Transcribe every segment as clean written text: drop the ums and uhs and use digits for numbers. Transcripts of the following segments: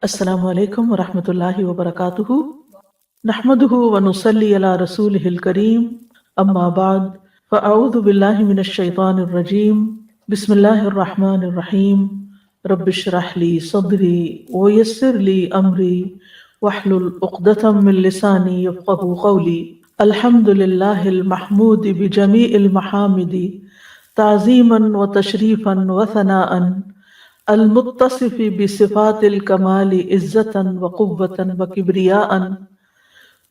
السلام علیکم ورحمۃ اللہ وبرکاتہ، نحمدہ ونصلی علی رسولہ الکریم، اما بعد فاعوذ باللہ من الشیطان الرجیم، بسم اللہ الرحمن الرحیم، رب اشرح لی صدری ویسر لی امری واحلل عقدۃ من لسانی یفقہوا قولی۔ الحمد للہ المحمود بجمیع المحامد تعظیما وتشریفا وثناء، المتصف بصفات الکمال عزتا وقوة وکبریاء،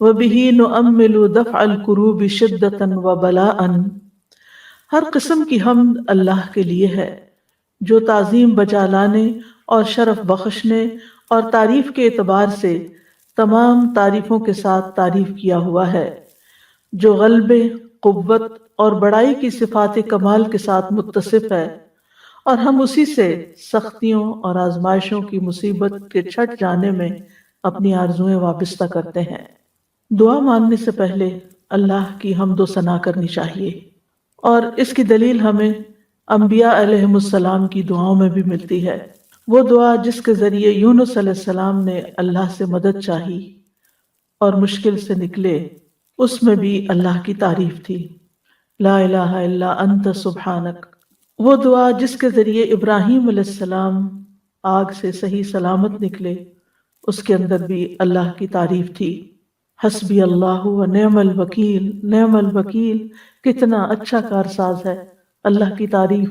وبہ نؤمل دفع الکروب شدتا وبلاء۔ ہر قسم کی حمد اللہ کے لیے ہے جو تعظیم بجا لانے اور شرف بخشنے اور تعریف کے اعتبار سے تمام تعریفوں کے ساتھ تعریف کیا ہوا ہے، جو غلبے، قوت اور بڑائی کی صفات کمال کے ساتھ متصف ہے، اور ہم اسی سے سختیوں اور آزمائشوں کی مصیبت کے چھٹ جانے میں اپنی آرزوئیں وابستہ کرتے ہیں۔ دعا مانگنے سے پہلے اللہ کی حمد و ثنا کرنی چاہیے، اور اس کی دلیل ہمیں انبیاء علیہم السلام کی دعاؤں میں بھی ملتی ہے۔ وہ دعا جس کے ذریعے یونس علیہ السلام نے اللہ سے مدد چاہی اور مشکل سے نکلے، اس میں بھی اللہ کی تعریف تھی، لا الہ الا انت سبحانک۔ وہ دعا جس کے ذریعے ابراہیم علیہ السلام آگ سے صحیح سلامت نکلے، اس کے اندر بھی اللہ کی تعریف تھی، حسبی اللہ و نعم الوکیل، نعم الوکیل، کتنا اچھا کارساز ہے اللہ کی تعریف۔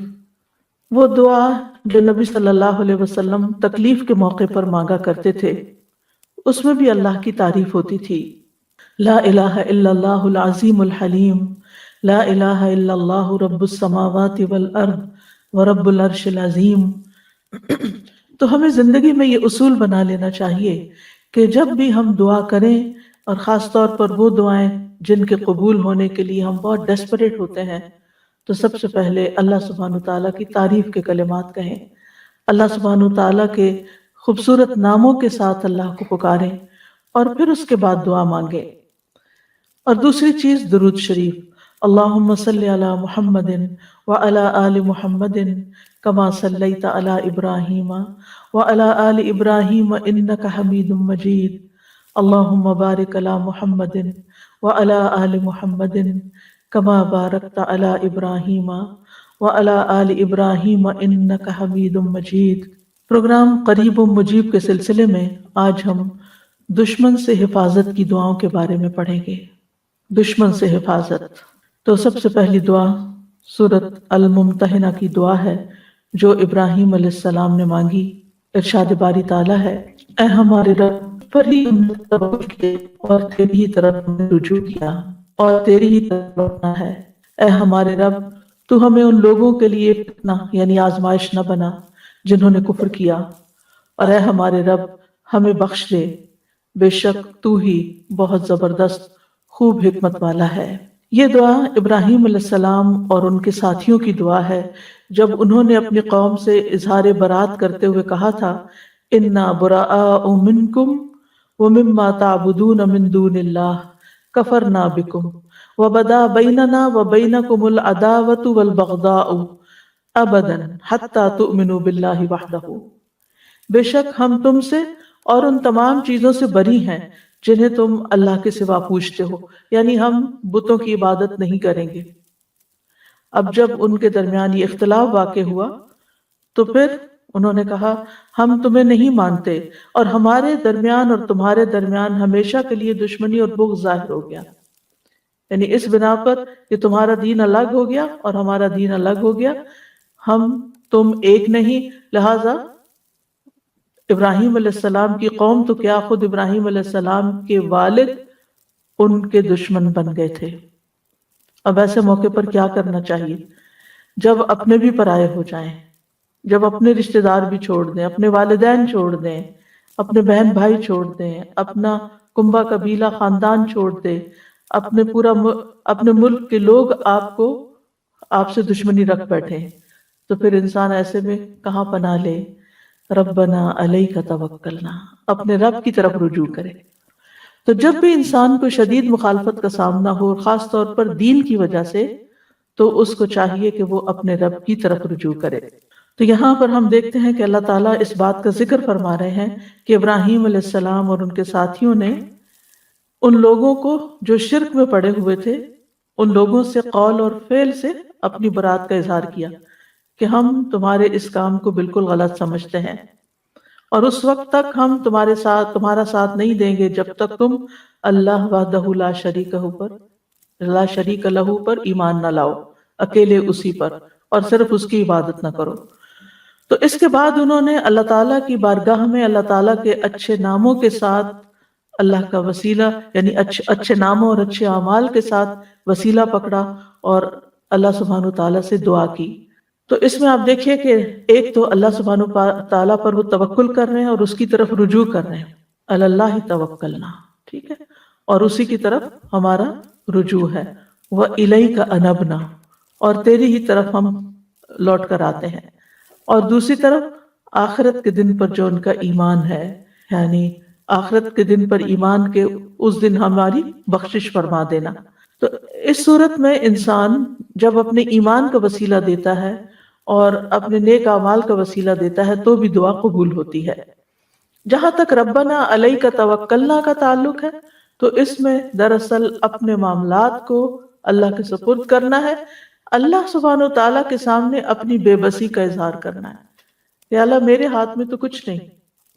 وہ دعا جو نبی صلی اللہ علیہ وسلم تکلیف کے موقع پر مانگا کرتے تھے، اس میں بھی اللہ کی تعریف ہوتی تھی، لا الہ الا اللہ العظیم الحلیم، لا الہ الا اللہ رب السماوات والارض ورب العرش العظیم۔ تو ہمیں زندگی میں یہ اصول بنا لینا چاہیے کہ جب بھی ہم دعا کریں، اور خاص طور پر وہ دعائیں جن کے قبول ہونے کے لیے ہم بہت ڈیسپریٹ ہوتے ہیں، تو سب سے پہلے اللہ سبحانہ تعالیٰ کی تعریف کے کلمات کہیں، اللہ سبحانہ تعالیٰ کے خوبصورت ناموں کے ساتھ اللہ کو پکاریں، اور پھر اس کے بعد دعا مانگیں۔ اور دوسری چیز درود شریف، اللہم صلی علی محمد وعلی آل محمد کما صلیت علی ابراہیم وعلی آل ابراہیم انک حمید مجید، اللہم بارک علی محمد وعلی آل محمد کما بارکت علی ابراہیم وعلی آل ابراہیم انک حمید مجید۔ پروگرام قریب و مجیب کے سلسلے میں آج ہم دشمن سے حفاظت کی دعاؤں کے بارے میں پڑھیں گے۔ دشمن سے حفاظت، تو سب سے پہلی دعا سورۃ الممتحنہ کی دعا ہے جو ابراہیم علیہ السلام نے مانگی۔ ارشاد باری تعالیٰ ہے، اے ہمارے رب، پر ہی ہم نے توکل کیے اور تیری ہی طرف ہم نے رجوع کیا اور تیری ہی طرف لوٹنا ہے۔ اے ہمارے رب، تو ہمیں ان لوگوں کے لیے فتنہ یعنی آزمائش نہ بنا جنہوں نے کفر کیا، اور اے ہمارے رب ہمیں بخش دے، بے شک تو ہی بہت زبردست خوب حکمت والا ہے۔ یہ دعا ابراہیم علیہ السلام اور ان کے ساتھیوں کی دعا ہے جب انہوں نے اپنی قوم سے اظہار برات کرتے ہوئے کہا تھا، انا براء منکم ومما تعبدون من دون اللہ کفرنا بکم وبدا بیننا وبینکم العداوۃ والبغضاء ابدا حتی تؤمنوا باللہ وحدہ۔ بے شک ہم تم سے اور ان تمام چیزوں سے بری ہیں جنہیں تم اللہ کے سوا پوجتے ہو، یعنی ہم بتوں کی عبادت نہیں کریں گے۔ اب جب ان کے درمیان یہ اختلاف واقع ہوا تو پھر انہوں نے کہا، ہم تمہیں نہیں مانتے، اور ہمارے درمیان اور تمہارے درمیان ہمیشہ کے لیے دشمنی اور بغض ظاہر ہو گیا، یعنی اس بنا پر کہ تمہارا دین الگ ہو گیا اور ہمارا دین الگ ہو گیا، ہم تم ایک نہیں، لہذا ابراہیم علیہ السلام کی قوم تو کیا، خود ابراہیم علیہ السلام کے والد ان کے دشمن بن گئے تھے۔ اب ایسے موقع پر کیا کرنا چاہیے؟ جب اپنے بھی پرائے ہو جائیں، جب اپنے رشتہ دار بھی چھوڑ دیں، اپنے والدین چھوڑ دیں، اپنے بہن بھائی چھوڑ دیں، اپنا کنبہ قبیلہ خاندان چھوڑ دیں، اپنے ملک کے لوگ آپ سے دشمنی رکھ بیٹھے، تو پھر انسان ایسے میں کہاں پناہ لے؟ ربنا علیک توکلنا، اپنے رب کی طرف رجوع کرے۔ تو جب بھی انسان کو شدید مخالفت کا سامنا ہو، خاص طور پر دین کی وجہ سے، تو اس کو چاہیے کہ وہ اپنے رب کی طرف رجوع کرے۔ تو یہاں پر ہم دیکھتے ہیں کہ اللہ تعالیٰ اس بات کا ذکر فرما رہے ہیں کہ ابراہیم علیہ السلام اور ان کے ساتھیوں نے ان لوگوں کو جو شرک میں پڑے ہوئے تھے ان لوگوں سے قول اور فعل سے اپنی برات کا اظہار کیا کہ ہم تمہارے اس کام کو بالکل غلط سمجھتے ہیں، اور اس وقت تک ہم تمہارا ساتھ نہیں دیں گے جب تک تم اللہ وحدہ لا شریک لہو پر ایمان نہ لاؤ، اکیلے اسی پر، اور صرف اس کی عبادت نہ کرو۔ تو اس کے بعد انہوں نے اللہ تعالیٰ کی بارگاہ میں اللہ تعالیٰ کے اچھے ناموں کے ساتھ اللہ کا وسیلہ، یعنی اچھے ناموں اور اچھے اعمال کے ساتھ وسیلہ پکڑا اور اللہ سبحانہ وتعالیٰ سے دعا کی۔ تو اس میں آپ دیکھیے کہ ایک تو اللہ سبحانہ تعالیٰ پر وہ توکل کر رہے ہیں اور اس کی طرف رجوع کر رہے ہیں، اللہ توکلنا، ٹھیک ہے، اور اسی کی طرف ہمارا رجوع ہے، وَإِلَيْكَ أَنَبْنَا، اور تیری ہی طرف ہم لوٹ کر آتے ہیں۔ اور دوسری طرف آخرت کے دن پر جو ان کا ایمان ہے، یعنی آخرت کے دن پر ایمان کے اس دن ہماری بخشش فرما دینا۔ تو اس صورت میں انسان جب اپنے ایمان کا وسیلہ دیتا ہے اور اپنے نیک اعمال کا وسیلہ دیتا ہے تو بھی دعا قبول ہوتی ہے۔ جہاں تک ربنا علیک توکلنا کا تعلق ہے تو اس میں دراصل اپنے معاملات کو اللہ کے سپرد کرنا ہے، اللہ سبحانہ و تعالیٰ کے سامنے اپنی بے بسی کا اظہار کرنا ہے کہ اللہ میرے ہاتھ میں تو کچھ نہیں،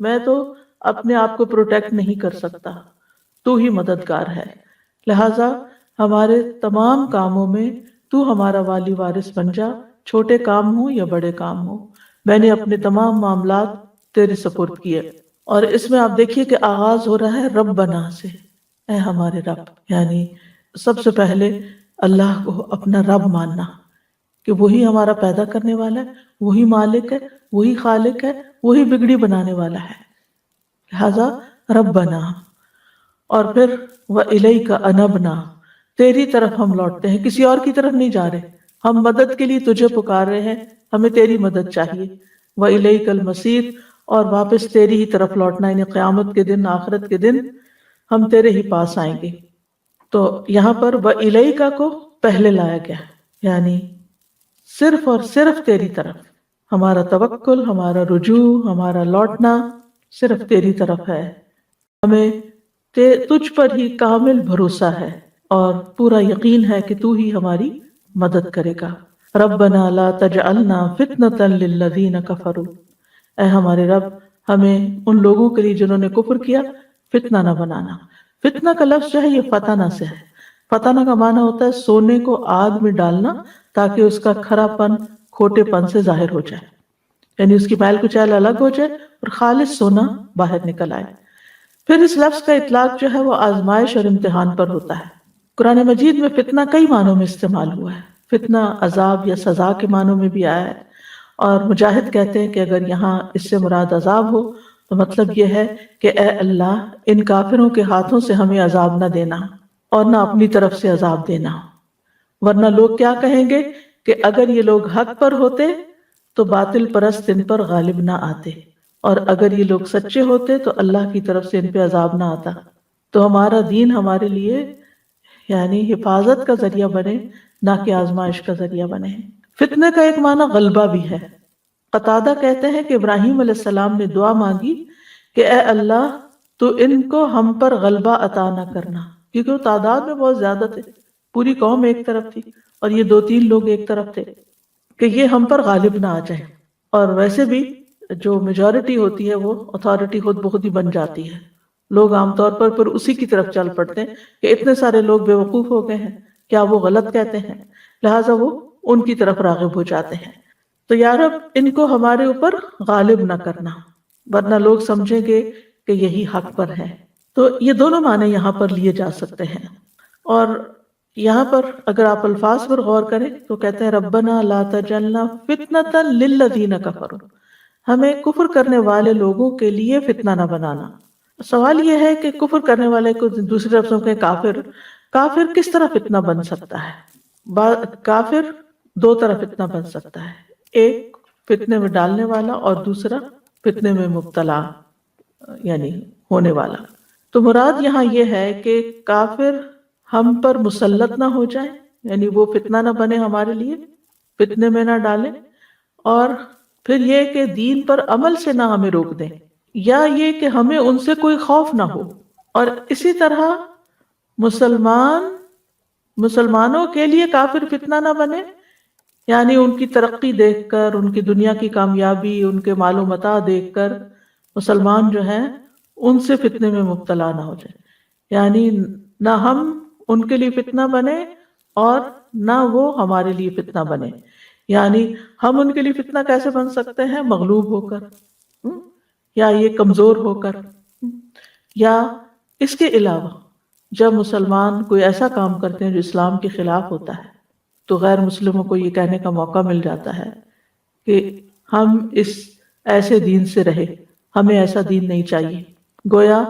میں تو اپنے آپ کو پروٹیکٹ نہیں کر سکتا، تو ہی مددگار ہے، لہٰذا ہمارے تمام کاموں میں تو ہمارا والی وارث بن جا، چھوٹے کام ہوں یا بڑے کام ہوں، میں نے اپنے تمام معاملات تیرے سپرد کیے۔ اور اس میں آپ دیکھیے کہ آغاز ہو رہا ہے ربنا سے، اے ہمارے رب، یعنی سب سے پہلے اللہ کو اپنا رب ماننا کہ وہی ہمارا پیدا کرنے والا ہے، وہی مالک ہے، وہی خالق ہے، وہی بگڑی بنانے والا ہے، لہذا ربنا۔ اور پھر وَإِلَيْكَ أَنَبْنَا، تیری طرف ہم لوٹتے ہیں، کسی اور کی طرف نہیں جا رہے، ہم مدد کے لیے تجھے پکار رہے ہیں، ہمیں تیری مدد چاہیے، وَإِلَيْكَ الْمَصِيرُ، اور واپس تیری ہی طرف لوٹنا، یعنی قیامت کے دن، آخرت کے دن ہم تیرے ہی پاس آئیں گے۔ تو یہاں پر وَإِلَيْكَ کو پہلے لایا گیا، یعنی صرف اور صرف تیری طرف ہمارا توکل، ہمارا رجوع، ہمارا لوٹنا صرف تیری طرف ہے، ہمیں تجھ پر ہی کامل بھروسہ ہے اور پورا یقین ہے کہ تو ہی ہماری مدد کرے گا۔ ربنا لا تجعلنا فتنة للذین کفروا، اے ہمارے رب ہمیں ان لوگوں کے لیے جنہوں نے کفر کیا فتنہ نہ بنانا۔ فتنہ کا لفظ جو ہے یہ فتنہ سے ہے، فتنہ کا معنی ہوتا ہے سونے کو آگ میں ڈالنا تاکہ اس کا کھرا پن کھوٹے پن سے ظاہر ہو جائے، یعنی اس کی میل کچیل الگ ہو جائے اور خالص سونا باہر نکل آئے۔ پھر اس لفظ کا اطلاق جو ہے وہ آزمائش اور امتحان پر ہوتا ہے۔ قرآن مجید میں فتنہ کئی معنوں میں استعمال ہوا ہے، فتنہ عذاب یا سزا کے معنوں میں بھی آیا ہے، اور مجاہد کہتے ہیں کہ اگر یہاں اس سے مراد عذاب ہو تو مطلب یہ ہے کہ اے اللہ ان کافروں کے ہاتھوں سے ہمیں عذاب نہ دینا اور نہ اپنی طرف سے عذاب دینا، ورنہ لوگ کیا کہیں گے کہ اگر یہ لوگ حق پر ہوتے تو باطل پرست ان پر غالب نہ آتے، اور اگر یہ لوگ سچے ہوتے تو اللہ کی طرف سے ان پہ عذاب نہ آتا۔ تو ہمارا دین ہمارے لیے یعنی حفاظت کا ذریعہ بنے، نہ کہ آزمائش کا ذریعہ بنے۔ فتنے کا ایک معنی غلبہ بھی ہے۔ قتادہ کہتے ہیں کہ ابراہیم علیہ السلام نے دعا مانگی کہ اے اللہ تو ان کو ہم پر غلبہ عطا نہ کرنا، کیونکہ وہ تعداد میں بہت زیادہ تھے، پوری قوم ایک طرف تھی اور یہ 2-3 لوگ ایک طرف تھے، کہ یہ ہم پر غالب نہ آ جائے۔ اور ویسے بھی جو میجورٹی ہوتی ہے وہ اتھارٹی خود بخود ہی بن جاتی ہے، لوگ عام طور پر اسی کی طرف چل پڑتے ہیں کہ اتنے سارے لوگ بے وقوف ہو گئے ہیں، کیا وہ غلط کہتے ہیں، لہٰذا وہ ان کی طرف راغب ہو جاتے ہیں۔ تو یا رب ان کو ہمارے اوپر غالب نہ کرنا، ورنہ لوگ سمجھیں گے کہ یہی حق پر ہے۔ تو یہ دونوں معنی یہاں پر لیے جا سکتے ہیں۔ اور یہاں پر اگر آپ الفاظ پر غور کریں تو کہتے ہیں ربنا لا تجعلنا فتنة للذین کفروا، ہمیں کفر کرنے والے لوگوں کے لیے فتنہ نہ بنانا۔ سوال یہ ہے کہ کفر کرنے والے کو دوسری لفظوں کے کافر کس طرح فتنہ بن سکتا ہے؟ کافر 2 طرح فتنہ بن سکتا ہے، ایک فتنے میں ڈالنے والا اور دوسرا فتنے میں مبتلا یعنی ہونے والا۔ تو مراد یہاں یہ ہے کہ کافر ہم پر مسلط نہ ہو جائے، یعنی وہ فتنہ نہ بنے ہمارے لیے، فتنے میں نہ ڈالے، اور پھر یہ کہ دین پر عمل سے نہ ہمیں روک دیں، یا یہ کہ ہمیں ان سے کوئی خوف نہ ہو، اور اسی طرح مسلمانوں کے لیے کافر فتنہ نہ بنے، یعنی ان کی ترقی دیکھ کر، ان کی دنیا کی کامیابی، ان کے مال و متاع دیکھ کر مسلمان جو ہیں ان سے فتنے میں مبتلا نہ ہو جائے، یعنی نہ ہم ان کے لیے فتنہ بنے اور نہ وہ ہمارے لیے فتنہ بنے۔ یعنی ہم ان کے لیے فتنہ کیسے بن سکتے ہیں؟ مغلوب ہو کر، یا یہ کمزور ہو کر، یا اس کے علاوہ جب مسلمان کوئی ایسا کام کرتے ہیں جو اسلام کے خلاف ہوتا ہے تو غیر مسلموں کو یہ کہنے کا موقع مل جاتا ہے کہ ہم اس ایسے دین سے رہے، ہمیں ایسا دین نہیں چاہیے۔ گویا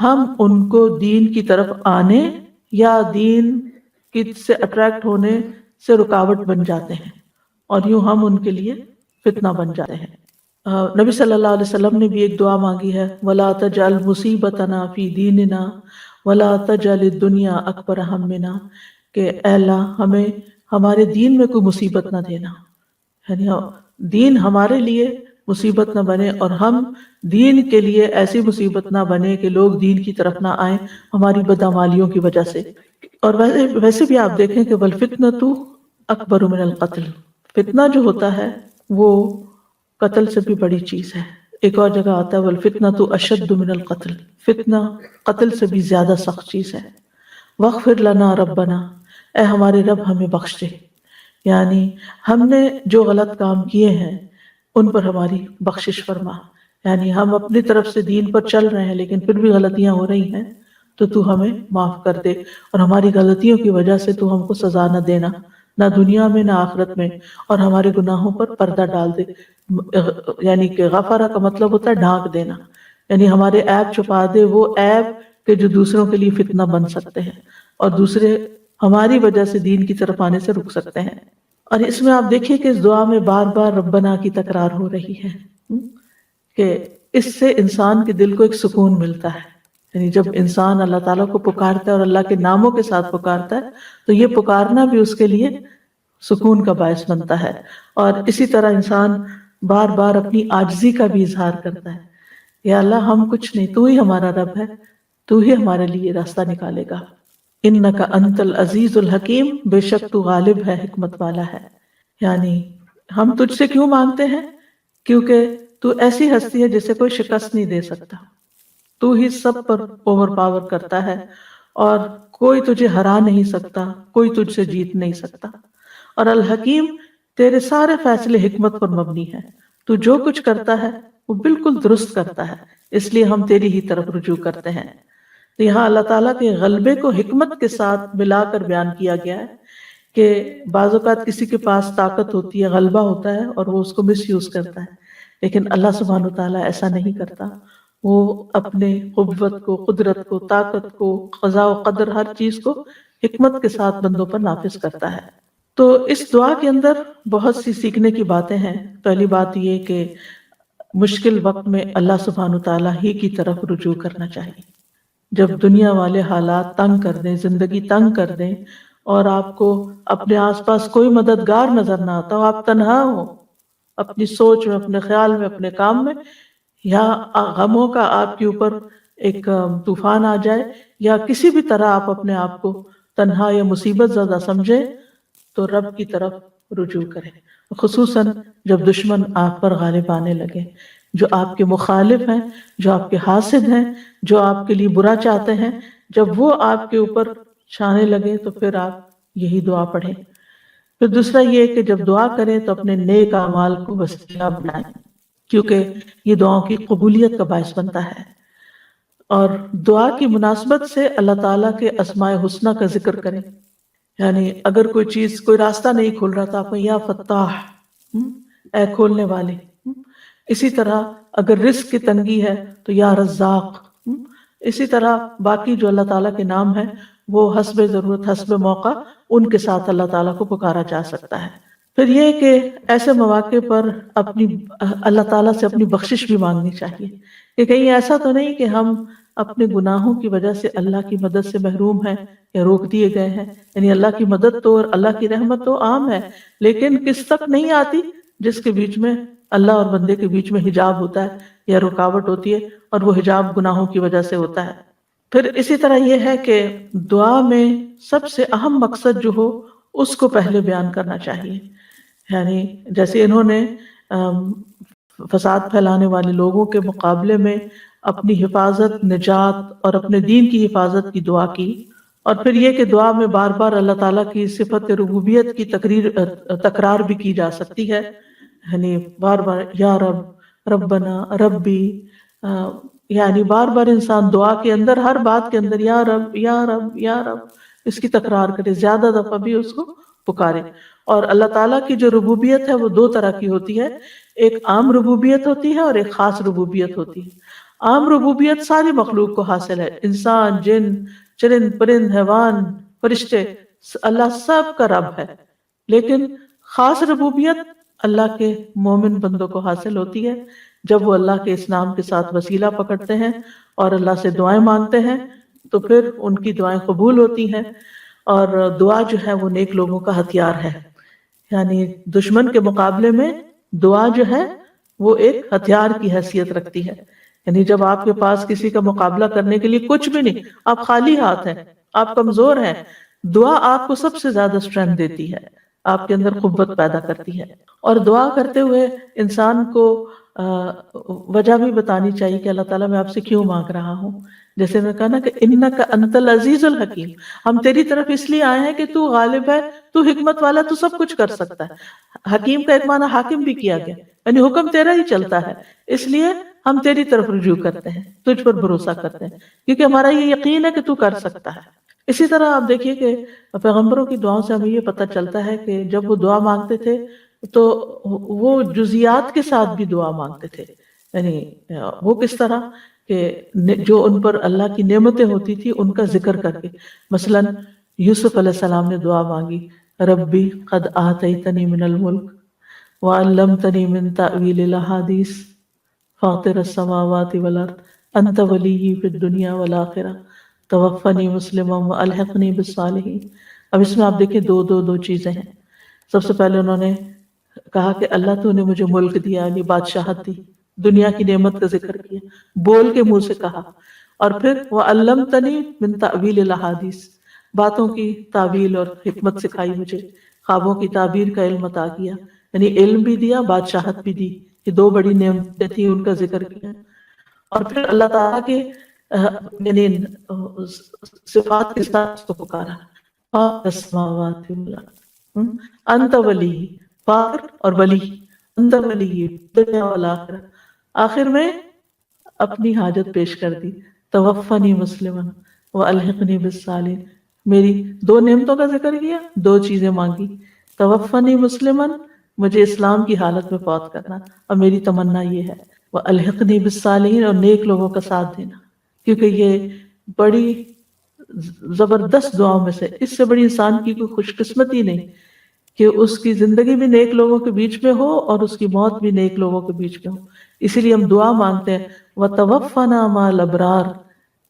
ہم ان کو دین کی طرف آنے یا دین کی سے اٹریکٹ ہونے سے رکاوٹ بن جاتے ہیں، اور یوں ہم ان کے لیے فتنہ بن جاتے ہیں۔ نبی صلی اللہ علیہ وسلم نے بھی ایک دعا مانگی ہے، وَلَا تَجْعَلْ مُصِيبَتَنَا فِي دِينِنَا وَلَا تَجْعَلِ الدُّنْيَا أَكْبَرَ هَمِّنَا، کہ اے اللہ ہمیں ہمارے دین میں کوئی مصیبت نہ دینا، یعنی دین ہمارے لیے مصیبت نہ بنے، اور ہم دین کے لیے ایسی مصیبت نہ بنے کہ لوگ دین کی طرف نہ آئیں ہماری بدعمالیوں کی وجہ سے۔ اور ویسے بھی آپ دیکھیں کہ وَالْفِتْنَةُ أَكْبَرُ مِنَ الْقَتْلِ، فتنہ جو ہوتا ہے وہ قتل سے بھی بڑی چیز ہے۔ ایک اور جگہ آتا ہے وَالْفِتْنَةُ أَشَدُّ مِنَ الْقَتْلِ، فتنہ قتل سے بھی زیادہ سخت چیز ہے۔ وَاغْفِرْ لَنَا رَبَّنَا، اے ہمارے رب ہمیں بخش دے، یعنی ہم نے جو غلط کام کیے ہیں ان پر ہماری بخشش فرما، یعنی ہم اپنی طرف سے دین پر چل رہے ہیں لیکن پھر بھی غلطیاں ہو رہی ہیں تو ہمیں معاف کر دے، اور ہماری غلطیوں کی وجہ سے تو ہم کو سزا نہ دینا، نہ دنیا میں نہ آخرت میں، اور ہمارے گناہوں پر پردہ ڈال دے۔ یعنی کہ غفرہ کا مطلب ہوتا ہے ڈھانک دینا، یعنی ہمارے عیب چھپا دے، وہ عیب کہ جو دوسروں کے لیے فتنہ بن سکتے ہیں اور دوسرے ہماری وجہ سے دین کی طرف آنے سے رک سکتے ہیں۔ اور اس میں آپ دیکھیے کہ اس دعا میں بار بار ربنا کی تکرار ہو رہی ہے، کہ اس سے انسان کے دل کو ایک سکون ملتا ہے، یعنی جب انسان اللہ تعالیٰ کو پکارتا ہے اور اللہ کے ناموں کے ساتھ پکارتا ہے تو یہ پکارنا بھی اس کے لیے سکون کا باعث بنتا ہے۔ اور اسی طرح انسان بار بار اپنی عاجزی کا بھی اظہار کرتا ہے، یا اللہ ہم کچھ نہیں، تو ہی ہمارا رب ہے، تو ہی ہمارے لیے راستہ نکالے گا۔ انک انت العزیز الحکیم، بے شک تو غالب ہے، حکمت والا ہے۔ یعنی ہم تجھ سے کیوں مانگتے ہیں؟ کیونکہ تو ایسی ہستی ہے جسے کوئی شکست نہیں دے سکتا، تو ہی سب پر اوور پاور کرتا ہے، اور کوئی تجھے ہرا نہیں سکتا، کوئی تجھ سے جیت نہیں سکتا۔ اور الحکیم، تیرے سارے فیصلے حکمت پر مبنی ہیں، تو جو کچھ کرتا ہے وہ بالکل درست کرتا ہے، اس لیے ہم تیری ہی طرف رجوع کرتے ہیں۔ تو یہاں اللہ تعالیٰ کے غلبے کو حکمت کے ساتھ ملا کر بیان کیا گیا ہے کہ بعض اوقات کسی کے پاس طاقت ہوتی ہے، غلبہ ہوتا ہے، اور وہ اس کو مس یوز کرتا ہے، لیکن اللہ سبحانہ وتعالیٰ ایسا نہیں کرتا، وہ اپنے قوت کو، قدرت کو، طاقت کو، قضاء و قدر، ہر چیز کو حکمت کے ساتھ بندوں پر نافذ کرتا ہے۔ تو اس دعا کے اندر بہت سی سیکھنے کی باتیں ہیں۔ پہلی بات یہ کہ مشکل وقت میں اللہ سبحانہ وتعالیٰ ہی کی طرف رجوع کرنا چاہیے۔ جب دنیا والے حالات تنگ کر دیں، زندگی تنگ کر دیں، اور آپ کو اپنے آس پاس کوئی مددگار نظر نہ آتا ہو، آپ تنہا ہو اپنی سوچ میں، اپنے خیال میں، اپنے کام میں، یا غموں کا آپ کے اوپر ایک طوفان آ جائے، یا کسی بھی طرح آپ اپنے آپ کو تنہا یا مصیبت زدہ سمجھے، تو رب کی طرف رجوع کریں، خصوصاً جب دشمن آپ پر غالب آنے لگے، جو آپ کے مخالف ہیں، جو آپ کے حاسد ہیں، جو آپ کے لیے برا چاہتے ہیں، جب وہ آپ کے اوپر چھانے لگے تو پھر آپ یہی دعا پڑھیں۔ پھر دوسرا یہ کہ جب دعا کریں تو اپنے نیک اعمال کو وسیلہ بنائیں، کیونکہ یہ دعاؤں کی قبولیت کا باعث بنتا ہے۔ اور دعا کی مناسبت سے اللہ تعالیٰ کے اسماء حسنہ کا ذکر کریں، یعنی اگر کوئی چیز، کوئی راستہ نہیں کھل رہا تو آپ یا فتاح، اے کھولنے والے۔ اسی طرح اگر رزق کی تنگی ہے تو یا رزاق۔ اسی طرح باقی جو اللہ تعالیٰ کے نام ہیں وہ حسب ضرورت، حسب موقع ان کے ساتھ اللہ تعالیٰ کو پکارا جا سکتا ہے۔ پھر یہ کہ ایسے مواقع پر اللہ تعالیٰ سے اپنی بخشش بھی مانگنی چاہیے، کہ کہیں ایسا تو نہیں کہ ہم اپنے گناہوں کی وجہ سے اللہ کی مدد سے محروم ہیں یا روک دیے گئے ہیں۔ یعنی اللہ کی مدد تو اور اللہ کی رحمت تو عام ہے، لیکن کس تک نہیں آتی؟ جس کے بیچ میں اللہ اور بندے کے بیچ میں حجاب ہوتا ہے یا رکاوٹ ہوتی ہے، اور وہ حجاب گناہوں کی وجہ سے ہوتا ہے۔ پھر اسی طرح یہ ہے کہ دعا میں سب سے اہم مقصد جو ہو اس کو پہلے بیان کرنا چاہیے، یعنی جیسے انہوں نے فساد پھیلانے والے لوگوں کے مقابلے میں اپنی حفاظت، نجات اور اپنے دین کی حفاظت کی دعا کی، اور پھر یہ کہ دعا میں بار بار اللہ تعالیٰ کی صفت ربوبیت کی تکرار بھی کی جا سکتی ہے، یعنی بار بار یا رب، ربنا، ربی، یعنی بار بار انسان دعا کے اندر ہر بات کے اندر یا رب یا رب یا رب اس کی تکرار کرے، زیادہ دفعہ بھی اس کو پکارے۔ اور اللہ تعالیٰ کی جو ربوبیت ہے وہ دو طرح کی ہوتی ہے، ایک عام ربوبیت ہوتی ہے اور ایک خاص ربوبیت ہوتی ہے۔ عام ربوبیت ساری مخلوق کو حاصل ہے، انسان، جن، چرند پرند، حیوان، فرشتے، اللہ سب کا رب ہے۔ لیکن خاص ربوبیت اللہ کے مومن بندوں کو حاصل ہوتی ہے جب وہ اللہ کے اس نام کے ساتھ وسیلہ پکڑتے ہیں اور اللہ سے دعائیں مانگتے ہیں، تو پھر ان کی دعائیں قبول ہوتی ہیں۔ اور دعا جو ہے وہ نیک لوگوں کا ہتھیار ہے، یعنی دشمن کے مقابلے میں دعا جو ہے وہ ایک ہتھیار کی حیثیت رکھتی ہے، یعنی جب آپ کے پاس کسی کا مقابلہ کرنے کے لیے کچھ بھی نہیں، آپ خالی ہاتھ ہیں، آپ کمزور ہیں، دعا آپ کو سب سے زیادہ اسٹرینتھ دیتی ہے، آپ کے اندر قوت پیدا کرتی ہے۔ اور دعا کرتے ہوئے انسان کو وجہ بھی بتانی چاہیے کہ اللہ تعالیٰ میں آپ سے کیوں مانگ رہا ہوں، جیسے میں کہا نا کہ انک انت العزیز الحکیم، ہم تیری طرف اس لیے آئے ہیں کہ تو غالب ہے، تو حکمت والا، تو سب کچھ کر سکتا ہے۔ حکیم کا ایک معنی حاکم بھی کیا گیا، یعنی حکم تیرا ہی چلتا ہے، اس لیے ہم تیری طرف رجوع کرتے ہیں، تجھ پر بھروسہ کرتے ہیں، کیونکہ ہمارا یہ یقین ہے کہ تو کر سکتا ہے۔ اسی طرح آپ دیکھیے کہ پیغمبروں کی دعاؤں سے ہمیں یہ پتہ چلتا ہے کہ جب وہ دعا مانگتے تھے تو وہ جزیات کے ساتھ بھی دعا مانگتے تھے، یعنی وہ کس طرح کہ جو ان پر اللہ کی نعمتیں ہوتی تھی ان کا ذکر کر کے، مثلا یوسف علیہ السلام نے دعا مانگی، ربی قد آتیتنی من الملک وعلمتنی من تأویل الاحادیث فاطر السماوات والارض انت ولی فی الدنیا والآخرہ توفنی مسلما والحقنی بالصالحین۔ اب اس میں آپ دیکھیں دو چیزیں ہیں۔ سب سے پہلے انہوں نے کہا کہ اللہ تو نے مجھے ملک دیا، یعنی بادشاہت دی، دنیا کی نعمت کا ذکر کیا، بول کے منہ سے کہا، اور پھر وَعَلَّمْتَنِي مِن تَأْوِيلِ الْأَحَادِيثِ، باتوں کی تعویل اور حکمت سکھائی مجھے، خوابوں کی تعبیر کا علم عطا کیا، یعنی علم بھی دیا، بادشاہت بھی دی، یہ دو بڑی نعمتیں تھیں، ان کا ذکر کیا۔ اور پھر اللہ تعالیٰ کے یعنی صفات کے ساتھ اس کو پکارا، السماوات والارض انت ولی، فاطر اور ولی، انت ولی دنیا والآخرہ، آخر میں اپنی حاجت پیش کر دی، توفنی مسلمن والحقنی بالصالحین، میری دو نعمتوں کا ذکر کیا، دو چیزیں مانگی، توفنی مسلمن، مجھے اسلام کی حالت میں فوت کرنا، اور میری تمنا یہ ہے، والحقنی بالصالحین، اور نیک لوگوں کا ساتھ دینا، کیونکہ یہ بڑی زبردست دعاؤں میں سے، اس سے بڑی انسان کی کوئی خوش قسمتی نہیں کہ اس کی زندگی بھی نیک لوگوں کے بیچ میں ہو اور اس کی موت بھی نیک لوگوں کے بیچ میں ہو۔ اسی لیے ہم دعا مانگتے ہیں وَتَوَفَّنَا مَعَ الْأَبْرَارِ،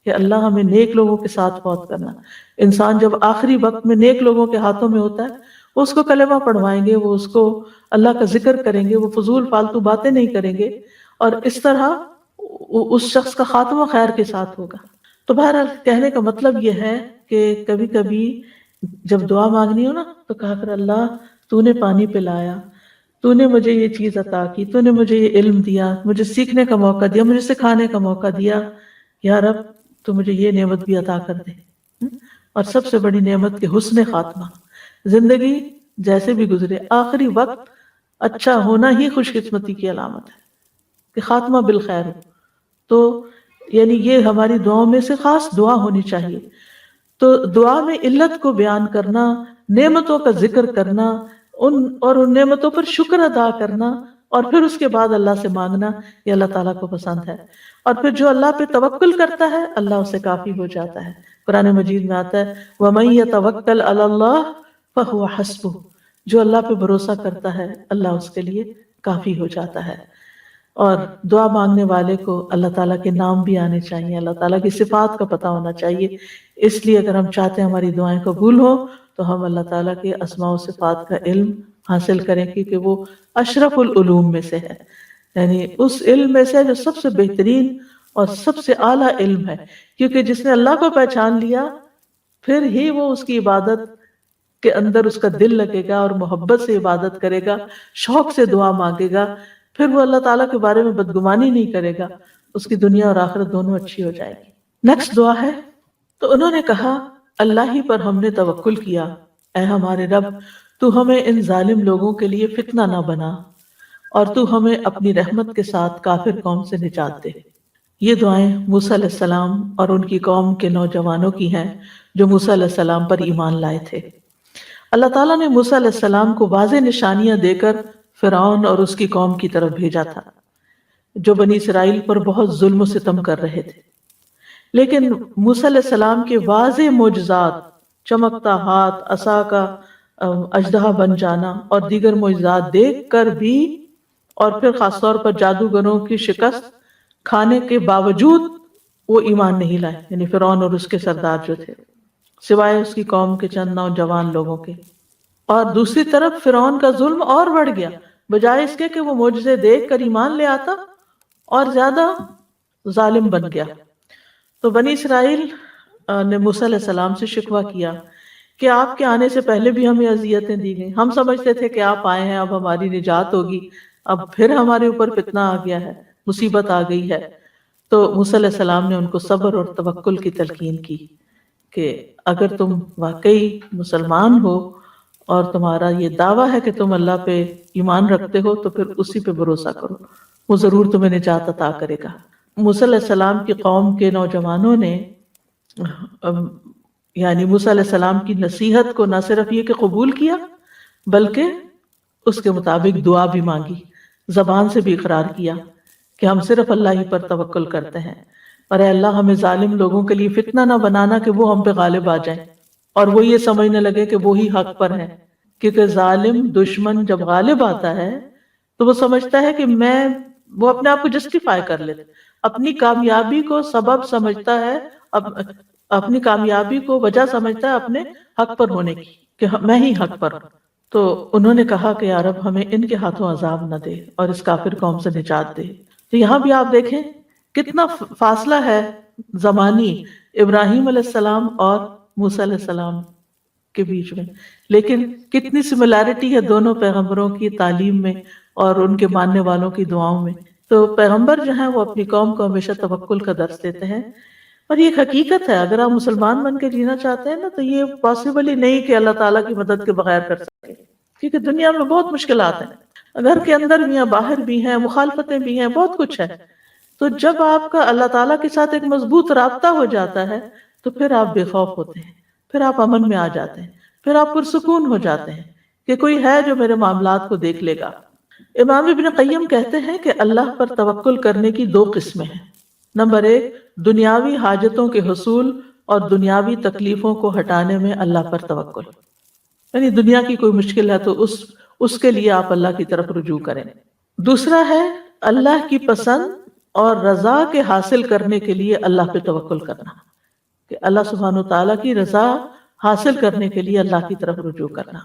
کہ اللہ ہمیں نیک لوگوں کے ساتھ فوت کرنا۔ انسان جب آخری وقت میں نیک لوگوں کے ہاتھوں میں ہوتا ہے، وہ اس کو کلمہ پڑھوائیں گے، وہ اس کو اللہ کا ذکر کریں گے، وہ فضول فالتو باتیں نہیں کریں گے، اور اس طرح اس شخص کا خاتمہ خیر کے ساتھ ہوگا۔ تو بہرحال کہنے کا مطلب یہ ہے کہ کبھی کبھی جب دعا مانگنی ہو نا تو کہا کر اللہ تو نے پانی پلایا، تو نے مجھے یہ چیز عطا کی، تو نے مجھے یہ علم دیا، مجھے سیکھنے کا موقع دیا، مجھے سکھانے کا موقع دیا، یا رب تو مجھے یہ نعمت بھی عطا کر دے۔ اور سب سے بڑی نعمت کے حسن خاتمہ، زندگی جیسے بھی گزرے آخری وقت اچھا ہونا ہی خوش قسمتی کی علامت ہے کہ خاتمہ بالخیر ہو۔ تو یعنی یہ ہماری دعاؤں میں سے خاص دعا ہونی چاہیے۔ تو دعا میں علت کو بیان کرنا، نعمتوں کا ذکر کرنا، ان نعمتوں پر شکر ادا کرنا، اور پھر اس کے بعد اللہ سے مانگنا، یہ اللہ تعالیٰ کو پسند ہے۔ اور پھر جو اللہ پہ توکل کرتا ہے اللہ اسے کافی ہو جاتا ہے۔ قرآن مجید میں آتا ہے وَمَن يَتَوَكَّلْ عَلَى اللَّهِ فَهُوَ حَسْبُهُ، جو اللہ پہ بھروسہ کرتا ہے اللہ اس کے لیے کافی ہو جاتا ہے۔ اور دعا مانگنے والے کو اللہ تعالیٰ کے نام بھی آنے چاہیے، اللہ تعالیٰ کی صفات کا پتہ ہونا چاہیے۔ اس لیے اگر ہم چاہتے ہیں ہماری دعائیں قبول ہوں تو ہم اللہ تعالیٰ کے اسماء و صفات کا علم حاصل کریں کیونکہ وہ اشرف العلوم میں سے ہے، یعنی اس علم میں سے جو سب سے بہترین اور سب سے اعلیٰ علم ہے، کیونکہ جس نے اللہ کو پہچان لیا پھر ہی وہ اس کی عبادت کے اندر اس کا دل لگے گا اور محبت سے عبادت کرے گا، شوق سے دعا مانگے گا، پھر وہ اللہ تعالیٰ کے بارے میں بدگمانی نہیں کرے گا، اس کی دنیا اور آخرت دونوں اچھی ہو جائے گی۔ نیکسٹ دعا ہے، تو انہوں نے کہا اللہ ہی پر ہم نے توکل کیا، اے ہمارے رب تو ہمیں ان ظالم لوگوں کے لیے فتنہ نہ بنا اور تو ہمیں اپنی رحمت کے ساتھ کافر قوم سے نجات دے۔ یہ دعائیں موسیٰ علیہ السلام اور ان کی قوم کے نوجوانوں کی ہیں جو موسیٰ علیہ السلام پر ایمان لائے تھے۔ اللہ تعالیٰ نے موسیٰ علیہ السلام کو واضح نشانیاں دے کر فرعون اور اس کی قوم کی طرف بھیجا تھا جو بنی اسرائیل پر بہت ظلم و ستم کر رہے تھے، لیکن موسیٰ علیہ السلام کے واضح معجزات، چمکتا ہاتھ، عصا کا اژدہا بن جانا اور دیگر معجزات دیکھ کر بھی اور پھر خاص طور پر جادوگروں کی شکست کھانے کے باوجود وہ ایمان نہیں لائے، یعنی فرعون اور اس کے سردار جو تھے، سوائے اس کی قوم کے چند نوجوان لوگوں کے۔ اور دوسری طرف فرعون کا ظلم اور بڑھ گیا، بجائے اس کے کہ وہ معجزے دیکھ کر ایمان لے آتا اور زیادہ ظالم بن گیا۔ تو بنی اسرائیل نے موسیٰ علیہ السلام سے شکوہ کیا کہ آپ کے آنے سے پہلے بھی ہمیں اذیتیں دی گئیں، ہم سمجھتے تھے کہ آپ آئے ہیں اب ہماری نجات ہوگی، اب پھر ہمارے اوپر فتنہ آ گیا ہے، مصیبت آ گئی ہے۔ تو موسیٰ علیہ السلام نے ان کو صبر اور توکل کی تلقین کی کہ اگر تم واقعی مسلمان ہو اور تمہارا یہ دعویٰ ہے کہ تم اللہ پہ ایمان رکھتے ہو تو پھر اسی پہ بھروسہ کرو، وہ ضرور تمہیں نجات عطا کرے گا۔ موسیٰ علیہ السلام کی قوم کے نوجوانوں نے یعنی موسیٰ علیہ السلام کی نصیحت کو نہ صرف یہ کہ قبول کیا بلکہ اس کے مطابق دعا بھی مانگی، زبان سے بھی اقرار کیا کہ ہم صرف اللہ ہی پر توکل کرتے ہیں، اور اے اللہ ہمیں ظالم لوگوں کے لیے فتنہ نہ بنانا کہ وہ ہم پہ غالب آ جائیں اور وہ یہ سمجھنے لگے کہ وہی حق پر ہے، کیونکہ ظالم دشمن جب غالب آتا ہے تو وہ سمجھتا ہے کہ وہ اپنے آپ کو جسٹیفائی کر لیتا، اپنی کامیابی کو سبب سمجھتا ہے، اپنی کامیابی کو وجہ سمجھتا ہے اپنے حق پر ہونے کی کہ میں ہی حق پر ہوں۔ تو انہوں نے کہا کہ یا رب ہمیں ان کے ہاتھوں عذاب نہ دے اور اس کافر قوم سے نجات دے۔ تو یہاں بھی آپ دیکھیں کتنا فاصلہ ہے زمانی ابراہیم علیہ السلام اور موسیٰ علیہ السلام کے بیچ میں، لیکن کتنی سملیرٹی ہے دونوں پیغمبروں کی تعلیم میں اور ان کے ماننے والوں کی دعاؤں میں۔ تو پیغمبر جو ہیں وہ اپنی قوم کو ہمیشہ توکل کا درس دیتے ہیں، اور یہ ایک حقیقت ہے، اگر آپ مسلمان بن کے جینا چاہتے ہیں نا تو یہ پاسبل ہی نہیں کہ اللہ تعالیٰ کی مدد کے بغیر کر سکے، کیونکہ دنیا میں بہت مشکلات ہیں، گھر کے اندر بھی ہیں، باہر بھی ہیں، مخالفتیں بھی ہیں، بہت کچھ ہے۔ تو جب آپ کا اللہ تعالیٰ کے ساتھ ایک مضبوط رابطہ ہو جاتا ہے تو پھر آپ بے خوف ہوتے ہیں، پھر آپ امن میں آ جاتے ہیں، پھر آپ پرسکون ہو جاتے ہیں کہ کوئی ہے جو میرے معاملات کو دیکھ لے گا۔ امام ابن قیم کہتے ہیں کہ اللہ پر توکل کرنے کی دو قسمیں ہیں۔ نمبر 1، دنیاوی حاجتوں کے حصول اور دنیاوی تکلیفوں کو ہٹانے میں اللہ پر توکل، یعنی دنیا کی کوئی مشکل ہے تو اس کے لیے آپ اللہ کی طرف رجوع کریں۔ دوسرا ہے اللہ کی پسند اور رضا کے حاصل کرنے کے لیے اللہ پہ توکل کرنا، کہ اللہ سبحانہ وتعالیٰ کی رضا حاصل کرنے کے لیے اللہ کی طرف رجوع کرنا۔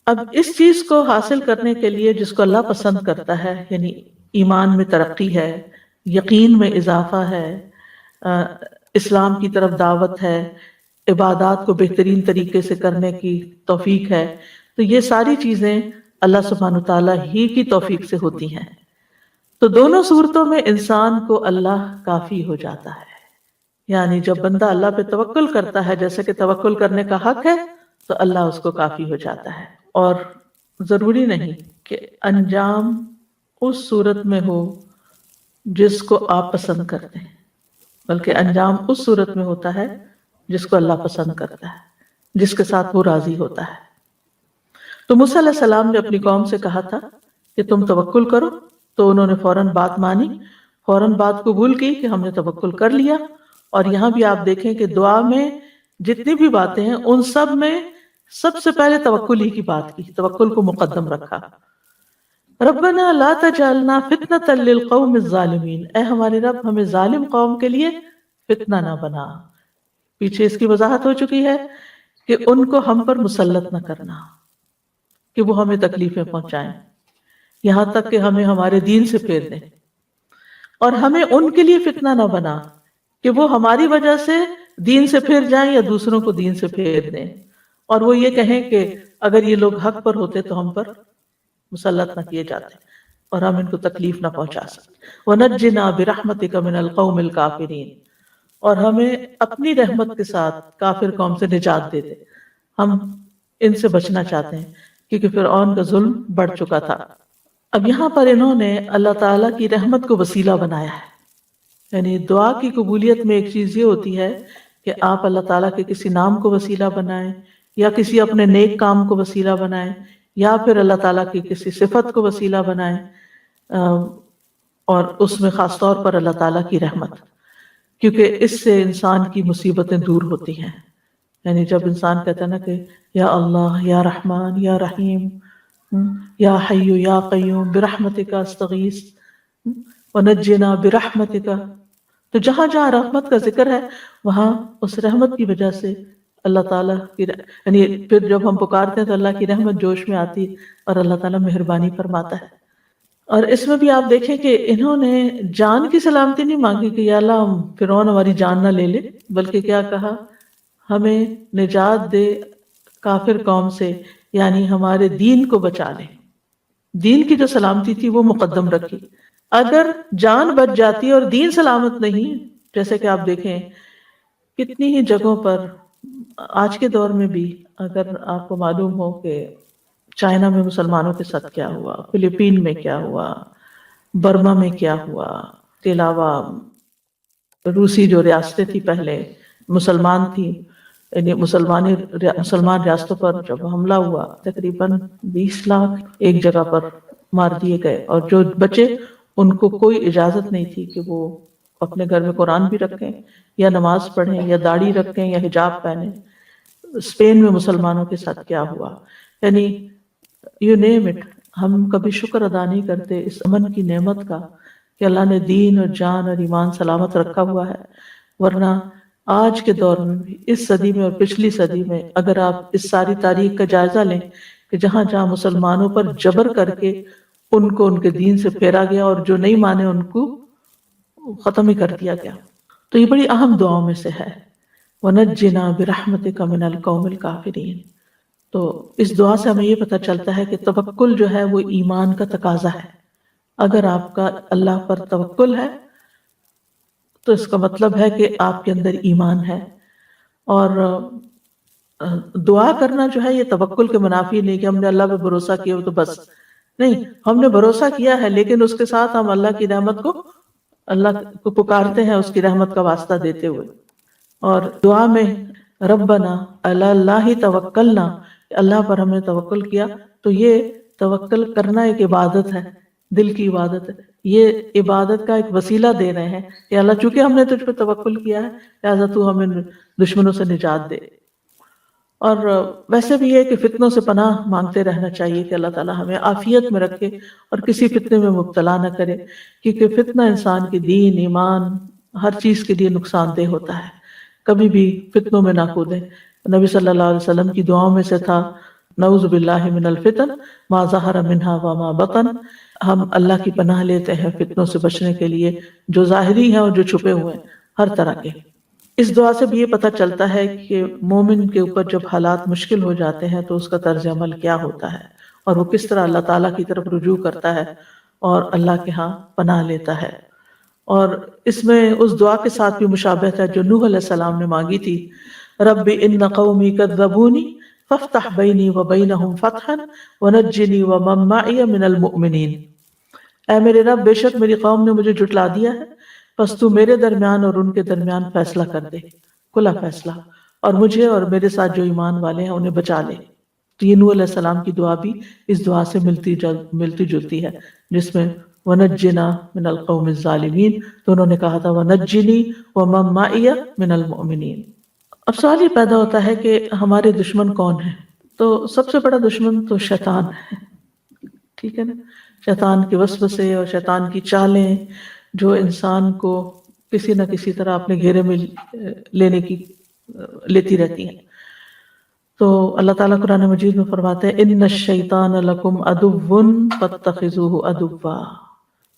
اب اس چیز کو حاصل کرنے کے لیے جس کو اللہ پسند کرتا ہے، یعنی ایمان میں ترقی ہے، یقین میں اضافہ ہے، اسلام کی طرف دعوت ہے، عبادات کو بہترین طریقے سے کرنے کی توفیق ہے، تو یہ ساری چیزیں اللہ سبحانہ وتعالیٰ ہی کی توفیق سے ہوتی ہیں۔ تو دونوں صورتوں میں انسان کو اللہ کافی ہو جاتا ہے، یعنی جب بندہ اللہ پہ توکل کرتا ہے جیسے کہ توکل کرنے کا حق ہے تو اللہ اس کو کافی ہو جاتا ہے، اور ضروری نہیں کہ انجام اس صورت میں ہو جس کو آپ پسند کرتے ہیں، بلکہ انجام اس صورت میں ہوتا ہے جس کو اللہ پسند کرتا ہے، جس کے ساتھ وہ راضی ہوتا ہے۔ تو موسیٰ علیہ السلام نے اپنی قوم سے کہا تھا کہ تم توکل کرو، تو انہوں نے فوراً بات مانی، فوراً بات قبول کی کہ ہم نے توکل کر لیا۔ اور یہاں بھی آپ دیکھیں کہ دعا میں جتنی بھی باتیں ہیں ان سب میں سب سے پہلے توکل ہی کی بات کی، توکل کو مقدم رکھا۔ ربنا لا تجعلنا فتنة للقوم الظالمین، اے ہمارے رب ہمیں ظالم قوم کے لیے فتنہ نہ بنا۔ پیچھے اس کی وضاحت ہو چکی ہے کہ ان کو ہم پر مسلط نہ کرنا، کہ وہ ہمیں تکلیفیں پہنچائیں، یہاں تک کہ ہمیں ہمارے دین سے پھیر دیں، اور ہمیں ان کے لیے فتنہ نہ بنا کہ وہ ہماری وجہ سے دین سے پھر جائیں یا دوسروں کو دین سے پھیر دیں، اور وہ یہ کہیں کہ اگر یہ لوگ حق پر ہوتے تو ہم پر مسلط نہ کیے جاتے اور ہم ان کو تکلیف نہ پہنچا سکتے۔ وَنَجِّنَا بِرَحْمَتِكَ مِنَ الْقَوْمِ الْكَافِرِينَ، اور ہمیں اپنی رحمت کے ساتھ کافر قوم سے نجات دے دے۔ ہم ان سے بچنا چاہتے ہیں کیونکہ فرعون کا ظلم بڑھ چکا تھا۔ اب یہاں پر انہوں نے اللہ تعالیٰ کی رحمت کو وسیلہ بنایا ہے، یعنی دعا کی قبولیت میں ایک چیز یہ ہوتی ہے کہ آپ اللہ تعالیٰ کے کسی نام کو وسیلہ بنائیں، یا کسی اپنے نیک کام کو وسیلہ بنائیں، یا پھر اللہ تعالیٰ کی کسی صفت کو وسیلہ بنائیں، اور اس میں خاص طور پر اللہ تعالیٰ کی رحمت، کیونکہ اس سے انسان کی مصیبتیں دور ہوتی ہیں۔ یعنی جب انسان کہتا ہے نا کہ یا اللہ یا رحمان یا رحیم یا حی یا قیوم برحمتک استغیث ونجنا برحمتک، تو جہاں جہاں رحمت کا ذکر ہے وہاں اس رحمت کی وجہ سے اللہ تعالیٰ کی یعنی پھر جب ہم پکارتے ہیں تو اللہ کی رحمت جوش میں آتی اور اللہ تعالیٰ مہربانی فرماتا ہے۔ اور اس میں بھی آپ دیکھیں کہ انہوں نے جان کی سلامتی نہیں مانگی کہ یا اللہ فرعون ہماری جان نہ لے لے، بلکہ کیا کہا، ہمیں نجات دے کافر قوم سے، یعنی ہمارے دین کو بچا لے۔ دین کی جو سلامتی تھی وہ مقدم رکھی۔ اگر جان بچ جاتی اور دین سلامت نہیں، جیسے کہ آپ دیکھیں کتنی ہی جگہوں پر آج کے دور میں بھی، اگر آپ کو معلوم ہو کہ چائنا میں مسلمانوں کے ساتھ کیا ہوا، فلپین میں کیا ہوا، برما میں کیا ہوا، اس کے علاوہ روسی جو ریاستیں تھی پہلے مسلمان تھی، یعنی مسلمان ریاستوں پر جب حملہ ہوا تقریباً 20 لاکھ ایک جگہ پر مار دیے گئے، اور جو بچے ان کو کوئی اجازت نہیں تھی کہ وہ اپنے گھر میں قرآن بھی رکھیں یا نماز پڑھیں یا داڑھی رکھیں یا حجاب پہنیں۔ اسپین میں مسلمانوں کے ساتھ کیا ہوا، یعنی یو نیم اٹ، ہم کبھی شکر ادا نہیں کرتے اس امن کی نعمت کا کہ اللہ نے دین اور جان اور ایمان سلامت رکھا ہوا ہے۔ ورنہ آج کے دور میں بھی، اس صدی میں اور پچھلی صدی میں، اگر آپ اس ساری تاریخ کا جائزہ لیں کہ جہاں جہاں مسلمانوں پر جبر کر کے ان کو ان کے دین سے پھیرا گیا اور جو نہیں مانے ان کو ختم ہی کر دیا گیا، تو یہ بڑی اہم دعاؤں میں سے ہے، وَنَجِّنَا بِرَحْمَتِكَ مِنَ الْقَوْمِ الْكَافِرِينَ۔ تو اس دعا سے ہمیں یہ پتہ چلتا ہے کہ توکل جو ہے وہ ایمان کا تقاضا ہے۔ اگر آپ کا اللہ پر توکل ہے تو اس کا مطلب ہے کہ آپ کے اندر ایمان ہے۔ اور دعا کرنا جو ہے یہ توکل کے منافی نہیں کہ ہم نے اللہ پہ بھروسہ کیا تو بس، نہیں، ہم نے بھروسہ کیا ہے لیکن اس کے ساتھ ہم اللہ کی رحمت کو، اللہ کو پکارتے ہیں اس کی رحمت کا واسطہ دیتے ہوئے۔ اور دعا میں ربنا علی اللہ توکلنا، اللہ پر ہم نے توکل کیا، تو یہ توکل کرنا ایک عبادت ہے، دل کی عبادت ہے۔ یہ عبادت کا ایک وسیلہ دے رہے ہیں کہ اللہ چونکہ ہم نے تجھ پہ توکل کیا ہے لہذا تو ہمیں دشمنوں سے نجات دے۔ اور ویسے بھی یہ کہ فتنوں سے پناہ مانگتے رہنا چاہیے کہ اللہ تعالیٰ ہمیں عافیت میں رکھے اور کسی فتنے میں مبتلا نہ کرے، کیونکہ فتنہ انسان کے دین، ایمان، ہر چیز کے لیے نقصان دہ ہوتا ہے۔ کبھی بھی فتنوں میں نہ کودیں۔ نبی صلی اللہ علیہ وسلم کی دعاؤں میں سے تھا نعوذ باللہ من الفتن ما ظہر منہا وما بطن، ہم اللہ کی پناہ لیتے ہیں فتنوں سے بچنے کے لیے، جو ظاہری ہیں اور جو چھپے ہوئے ہیں، ہر طرح کے۔ اس دعا سے بھی یہ پتہ چلتا ہے کہ مومن کے اوپر جب حالات مشکل ہو جاتے ہیں تو اس کا طرز عمل کیا ہوتا ہے، اور وہ کس طرح اللہ تعالیٰ کی طرف رجوع کرتا ہے اور اللہ کے ہاں پناہ لیتا ہے۔ اور اس میں اس دعا کے ساتھ بھی مشابہت ہے جو نوح علیہ السلام نے مانگی تھی، رب ان قومی کذبونی فافتح بینی وبینہم فتحا ونجنی ومن معی من المؤمنین۔ اے میرے رب، بے شک میری قوم نے مجھے جھٹلا دیا ہے، پس تو میرے درمیان اور ان کے درمیان فیصلہ کر دے، کھلا فیصلہ، اور مجھے اور میرے ساتھ جو ایمان والے ہیں انہیں بچا لے۔ تو یہ نوح علیہ السلام کی دعا بھی اس دعا سے ملتی جلتی ہے، جس میں وَنَجِّنَا مِنَ الْقَوْمِ الظَّالِمِينَ، تو انہوں نے کہا تھا وَنَجِّنِي وَمَن مَّعِيَ مِنَ الْمُؤْمِنِينَ۔ اب سوال یہ پیدا ہوتا ہے کہ ہمارے دشمن کون ہیں؟ تو سب سے بڑا دشمن تو شیطان ہے، ٹھیک ہے نا؟ شیطان کے وسوسے اور شیطان کی چالیں جو انسان کو کسی نہ کسی طرح اپنے گھیرے میں لیتی رہتی ہیں۔ تو اللہ تعالیٰ قرآن مجید میں فرماتے ہیں ان الشیطان لکم عدو فاتخذوہ عدوا،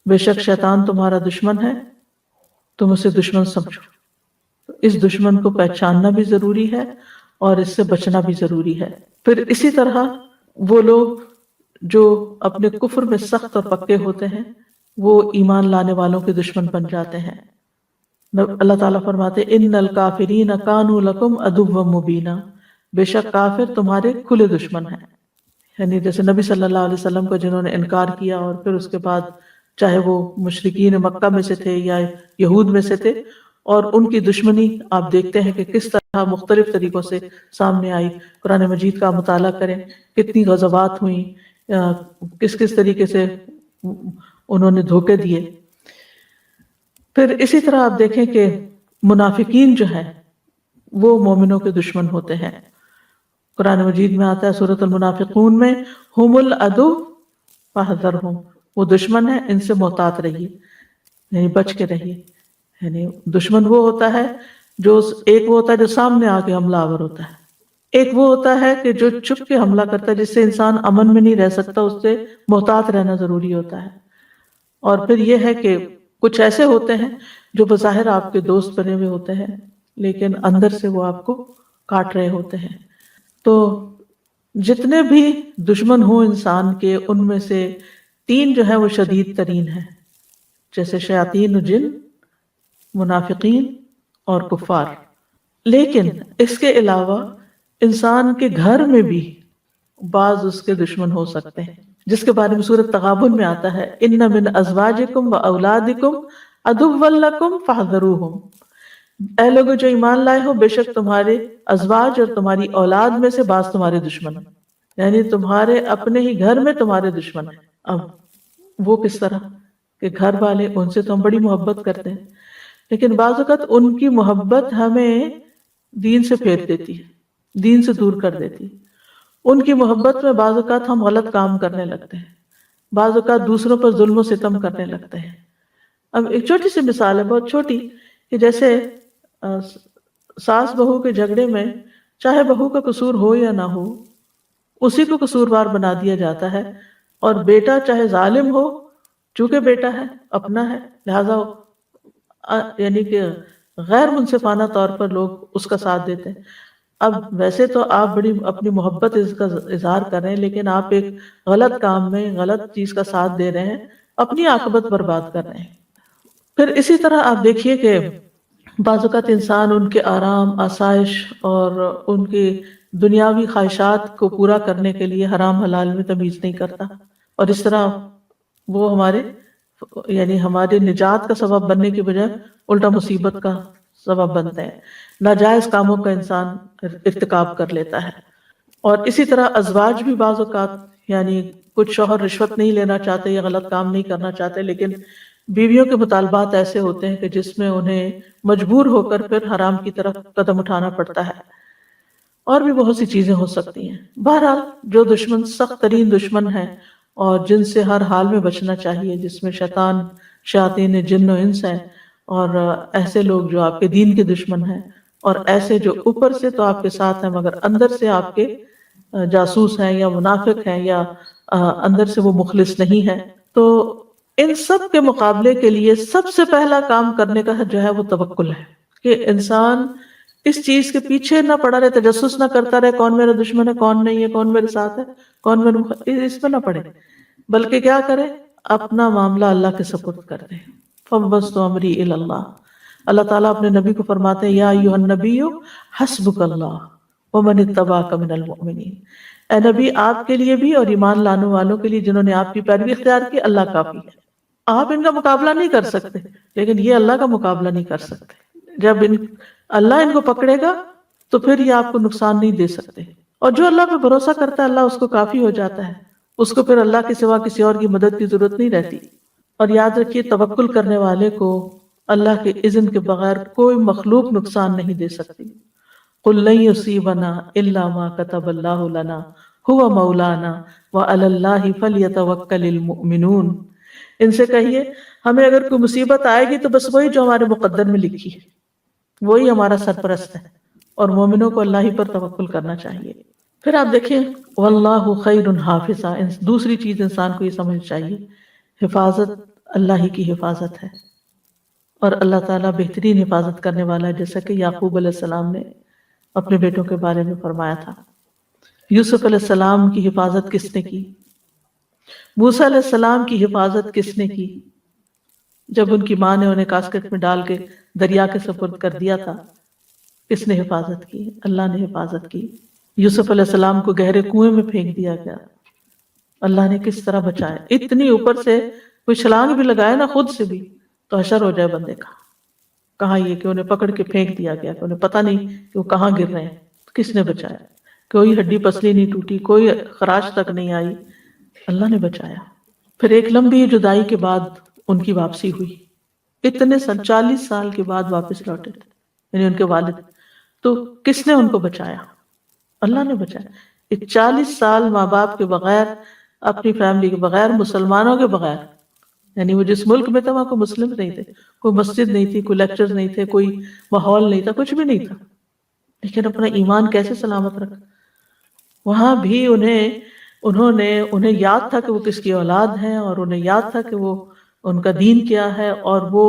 بے شک شیطان تمہارا دشمن ہے، تم اسے دشمن سمجھو۔ اس دشمن کو پہچاننا بھی ضروری ہے اور اس سے بچنا بھی ضروری ہے۔ پھر اسی طرح وہ لوگ جو اپنے کفر میں سخت اور پکے ہوتے ہیں وہ ایمان لانے والوں کے دشمن بن جاتے ہیں۔ اللہ تعالیٰ فرماتے ان الکافرین کانوا لکم عدوا مبینا، بے شک کافر تمہارے کھلے دشمن ہیں۔ یعنی جیسے نبی صلی اللہ علیہ وسلم کو جنہوں نے انکار کیا اور پھر اس کے بعد چاہے وہ مشرکین مکہ میں سے تھے یا یہود میں سے تھے، اور ان کی دشمنی آپ دیکھتے ہیں کہ کس طرح مختلف طریقوں سے سامنے آئی۔ قرآن مجید کا مطالعہ کریں، کتنی غزوات ہوئیں، کس کس طریقے سے انہوں نے دھوکے دیے۔ پھر اسی طرح آپ دیکھیں کہ منافقین جو ہیں وہ مومنوں کے دشمن ہوتے ہیں۔ قرآن مجید میں آتا ہے سورۃ المنافقون میں ہم العدو فاحذرہم، وہ دشمن ہے ان سے محتاط رہیے، یعنی بچ کے رہیے۔ یعنی دشمن وہ ہوتا ہے جو ایک وہ ہوتا ہے جو سامنے آ کے حملہ آور ہوتا ہے، ایک وہ ہوتا ہے کہ جو چھپ کے حملہ کرتا ہے، جس سے انسان امن میں نہیں رہ سکتا، اس سے محتاط رہنا ضروری ہوتا ہے۔ اور پھر یہ ہے کہ کچھ ایسے ہوتے ہیں جو بظاہر آپ کے دوست بنے ہوئے ہوتے ہیں لیکن اندر سے وہ آپ کو کاٹ رہے ہوتے ہیں۔ تو جتنے بھی دشمن ہوں انسان کے، ان میں سے 3 جو ہیں وہ شدید ترین ہیں، جیسے شیاطین جن، منافقین اور کفار۔ لیکن اس کے علاوہ انسان کے گھر میں بھی بعض اس کے دشمن ہو سکتے ہیں، جس کے بارے میں سورۃ تغابن میں آتا ہے ان من ازواجکم و اولادکم عدوا لکم فاحذروہم، اے لوگوں جو ایمان لائے ہو، بے شک تمہارے ازواج اور تمہاری اولاد میں سے بعض تمہارے دشمن ہیں، یعنی تمہارے اپنے ہی گھر میں تمہارے دشمن ہیں۔ اب وہ کس طرح کہ گھر والے، ان سے تو ہم بڑی محبت کرتے ہیں لیکن بعض اوقات ان کی محبت ہمیں دین سے پھیر دیتی ہے، دین سے دور کر دیتی ہے۔ ان کی محبت میں بعض اوقات ہم غلط کام کرنے لگتے ہیں، بعض اوقات دوسروں پر ظلم و ستم کرنے لگتے ہیں۔ اب ایک چھوٹی سی مثال ہے، بہت چھوٹی، کہ جیسے ساس بہو کے جھگڑے میں چاہے بہو کا قصور ہو یا نہ ہو، اسی کو قصوروار بنا دیا جاتا ہے، اور بیٹا چاہے ظالم ہو، چونکہ بیٹا ہے، اپنا ہے، لہذا یعنی کہ غیر منصفانہ طور پر لوگ اس کا ساتھ دیتے ہیں۔ اب ویسے تو آپ بڑی اپنی محبت اس کا اظہار کر رہے ہیں، لیکن آپ ایک غلط کام میں غلط چیز کا ساتھ دے رہے ہیں، اپنی عاقبت برباد کر رہے ہیں۔ پھر اسی طرح آپ دیکھیے کہ بعض اوقات انسان ان کے آرام، آسائش اور ان کی دنیاوی خواہشات کو پورا کرنے کے لیے حرام حلال میں تمیز نہیں کرتا، اور اس طرح وہ یعنی ہمارے نجات کا سبب بننے کی بجائے الٹا مصیبت کا سبب بنتے ہیں، ناجائز کاموں کا انسان ارتکاب کر لیتا ہے۔ اور اسی طرح ازواج بھی بعض اوقات، یعنی کچھ شوہر رشوت نہیں لینا چاہتے یا غلط کام نہیں کرنا چاہتے، لیکن بیویوں کے مطالبات ایسے ہوتے ہیں کہ جس میں انہیں مجبور ہو کر پھر حرام کی طرف قدم اٹھانا پڑتا ہے، اور بھی بہت سی چیزیں ہو سکتی ہیں۔ بہرحال جو دشمن سخت ترین دشمن ہیں اور جن سے ہر حال میں بچنا چاہیے، جس میں شیاطین جن و انس ہیں، اور ایسے لوگ جو آپ کے دین کے دشمن ہیں، اور ایسے جو اوپر سے تو آپ کے ساتھ ہیں مگر اندر سے آپ کے جاسوس ہیں یا منافق ہیں یا اندر سے وہ مخلص نہیں ہے، تو ان سب کے مقابلے کے لیے سب سے پہلا کام کرنے کا جو ہے وہ توکل ہے، کہ انسان اس چیز کے پیچھے نہ پڑا رہے، تجسس نہ کرتا رہے کون میرا دشمن ہے، کون نہیں ہے، کون میرے ساتھ ہے، کون میرے اس میں نہ پڑے، بلکہ کیا کرے، اپنا معاملہ اللہ کے سپرد کر دے۔ فَوَّضْتُ أَمْرِي إِلَى اللَّهِ، اللہ تعالیٰ اپنے نبی کو فرماتے ہیں یا ایھا النبی حسبک اللہ ومن اتبعک من المؤمنین، اے نبی آپ کے لیے بھی اور ایمان لانے والوں کے لیے جنہوں نے آپ کی پیروی اختیار کی، اللہ کافی ہے۔ آپ ان کا مقابلہ نہیں کر سکتے لیکن یہ اللہ کا مقابلہ نہیں کر سکتے۔ جب اللہ ان کو پکڑے گا تو پھر یہ آپ کو نقصان نہیں دے سکتے، اور جو اللہ پہ بھروسہ کرتا ہے اللہ اس کو کافی ہو جاتا ہے، اس کو پھر اللہ کے سوا کسی اور کی مدد کی ضرورت نہیں رہتی۔ اور یاد رکھیے توکل کرنے والے کو اللہ کے اذن کے بغیر کوئی مخلوق نقصان نہیں دے سکتی۔ قُلْ لَن يُصِيبَنَا إِلَّا مَا كَتَبَ اللَّهُ لَنَا هُوَ مَوْلَانَا وَعَلَى اللَّهِ فَلْيَتَوَكَّلِ الْمُؤْمِنُونَ، ان سے کہیے ہمیں اگر کوئی مصیبت آئے گی تو بس وہی جو ہمارے مقدر میں لکھی ہے، وہی ہمارا سرپرست ہے، اور مومنوں کو اللہ ہی پر توکل کرنا چاہیے۔ پھر آپ دیکھیں واللہ خیر حافظہ، دوسری چیز انسان کو یہ سمجھ چاہیے، حفاظت اللہ ہی کی حفاظت ہے، اور اللہ تعالیٰ بہترین حفاظت کرنے والا ہے، جیسا کہ یعقوب علیہ السلام نے اپنے بیٹوں کے بارے میں فرمایا تھا۔ یوسف علیہ السلام کی حفاظت کس نے کی؟ موسیٰ علیہ السلام کی حفاظت کس نے کی؟ جب ان کی ماں نے انہیں کاسکٹ میں ڈال کے دریا کے سپرد کر دیا تھا، کس نے حفاظت کی؟ اللہ نے حفاظت کی۔ یوسف علیہ السلام کو گہرے کنویں میں پھینک دیا گیا، اللہ نے کس طرح بچایا؟ اتنی اوپر سے کوئی چھلانگ بھی لگائے نا خود سے بھی تو حشر ہو جائے بندے کا۔ کہاں یہ کہ انہیں پکڑ کے پھینک دیا گیا کہ انہیں پتہ نہیں کہ وہ کہاں گر رہے ہیں۔ کس نے بچایا؟ کوئی ہڈی پسلی نہیں ٹوٹی، کوئی خراش تک نہیں آئی، اللہ نے بچایا۔ پھر ایک لمبی جدائی کے بعد ان کی واپسی ہوئی، اتنے 40 سال کے بعد واپس لوٹے تھے، یعنی ان کے والد۔ تو کس نے ان کو بچایا؟ اللہ نے بچایا۔ 40 سال ماں باپ کے بغیر، اپنی فیملی کے بغیر، مسلمانوں کے بغیر، یعنی وہ جس ملک میں تھے وہاں کوئی مسلم نہیں تھے، کوئی مسجد نہیں تھی، کوئی لیکچرز نہیں تھے، کوئی ماحول نہیں تھا، کچھ بھی نہیں تھا، لیکن اپنا ایمان کیسے سلامت رکھا۔ وہاں بھی انہیں یاد تھا کہ وہ کس کی اولاد ہیں، اور انہیں یاد تھا کہ وہ ان کا دین کیا ہے، اور وہ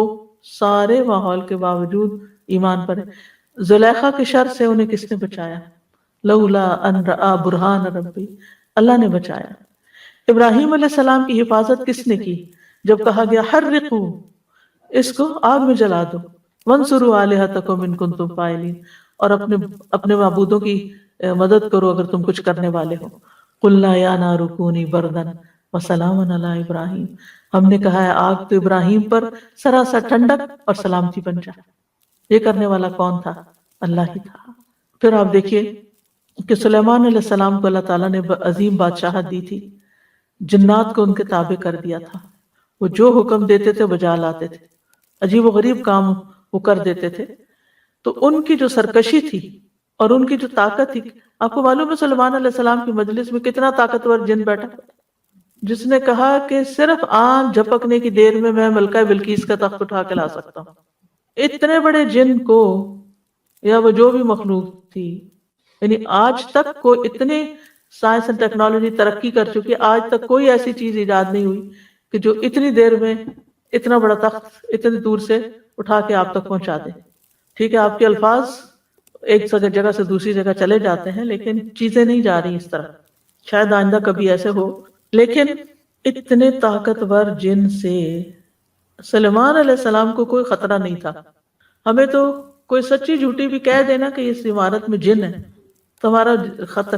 سارے ماحول کے باوجود ایمان پر ہے۔ زلیخا کے شر سے انہیں کس نے بچایا؟ لولا ان رأى برہان ربی، اللہ نے بچایا۔ ابراہیم علیہ السلام کی حفاظت کس نے کی؟ جب کہا گیا حرقوا، اس کو آگ میں جلا دو، وانصروا آلہتکم ان کنتم فاعلین، اور اپنے معبودوں کی مدد کرو اگر تم کچھ کرنے والے ہو۔ قلنا یا نار کونی بردا وسلاما علی ابراہیم، ہم نے کہا ہے آگ تو ابراہیم پر سراسر ٹھنڈک اور سلامتی بن جائے۔ یہ کرنے والا کون تھا؟ اللہ ہی تھا۔ پھر آپ دیکھیے کہ سلیمان علیہ السلام کو اللہ تعالیٰ نے عظیم بادشاہت دی تھی، جنات کو ان کے تابع کر دیا تھا، وہ جو حکم دیتے تھے بجا لاتے تھے، عجیب و غریب کام وہ کر دیتے تھے۔ تو ان کی جو سرکشی تھی اور ان کی جو طاقت تھی، آپ کو معلوم ہے سلیمان علیہ السلام کی مجلس میں کتنا طاقتور جن بیٹھا، جس نے کہا کہ صرف آنکھ جھپکنے کی دیر میں میں ملکہ بلقیس کا تخت اٹھا کے لا سکتا ہوں۔ اتنے بڑے جن کو، یا وہ جو بھی مخلوق تھی، یعنی آج تک کوئی اتنی سائنس اینڈ ٹیکنالوجی ترقی کر چکی، آج تک کوئی ایسی چیز ایجاد نہیں ہوئی کہ جو اتنی دیر میں اتنا بڑا تخت اتنی دور سے اٹھا کے آپ تک پہنچا دے۔ ٹھیک ہے آپ کے الفاظ ایک جگہ سے دوسری جگہ چلے جاتے ہیں، لیکن چیزیں نہیں جا رہی اس طرح، شاید آئندہ کبھی ایسے ہو۔ لیکن اتنے طاقتور جن سے سلیمان علیہ السلام کو کوئی خطرہ نہیں تھا۔ ہمیں تو کوئی سچی جھوٹی بھی کہہ دینا کہ اس عمارت میں جن ہے، تمہارا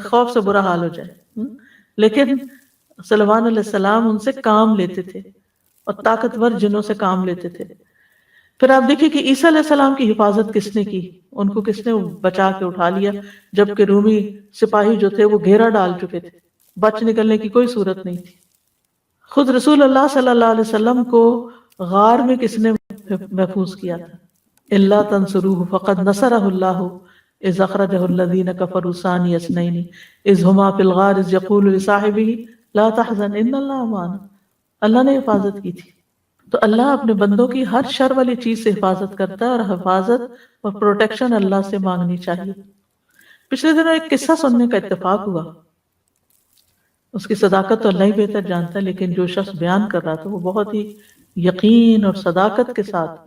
خوف سے برا حال ہو جائے، لیکن سلیمان علیہ السلام ان سے کام لیتے تھے اور طاقتور جنوں سے کام لیتے تھے۔ پھر آپ دیکھیں کہ عیسیٰ علیہ السلام کی حفاظت کس نے کی؟ ان کو کس نے بچا کے اٹھا لیا جبکہ رومی سپاہی جو تھے وہ گھیرا ڈال چکے تھے، بچ نکلنے کی کوئی صورت نہیں تھی۔ خود رسول اللہ صلی اللہ علیہ وسلم کو غار میں کس نے محفوظ کیا تھا؟ الا تنصروه فقد نصرہ اللہ اذ اخرجہ الذین کفروا ثانی اثنین اذ ہما فی الغار اذ یقول لصاحبہ لا تحزن ان اللہ معنا، اللہ نے حفاظت کی تھی۔ تو اللہ اپنے بندوں کی ہر شر والی چیز سے حفاظت کرتا ہے، اور حفاظت اور پروٹیکشن اللہ سے مانگنی چاہیے۔ پچھلے دنوں ایک قصہ سننے کا اتفاق ہوا، اس کی صداقت تو اللہ ہی بہتر جانتا ہے، لیکن جو شخص بیان کر رہا تھا وہ بہت ہی یقین اور صداقت کے ساتھ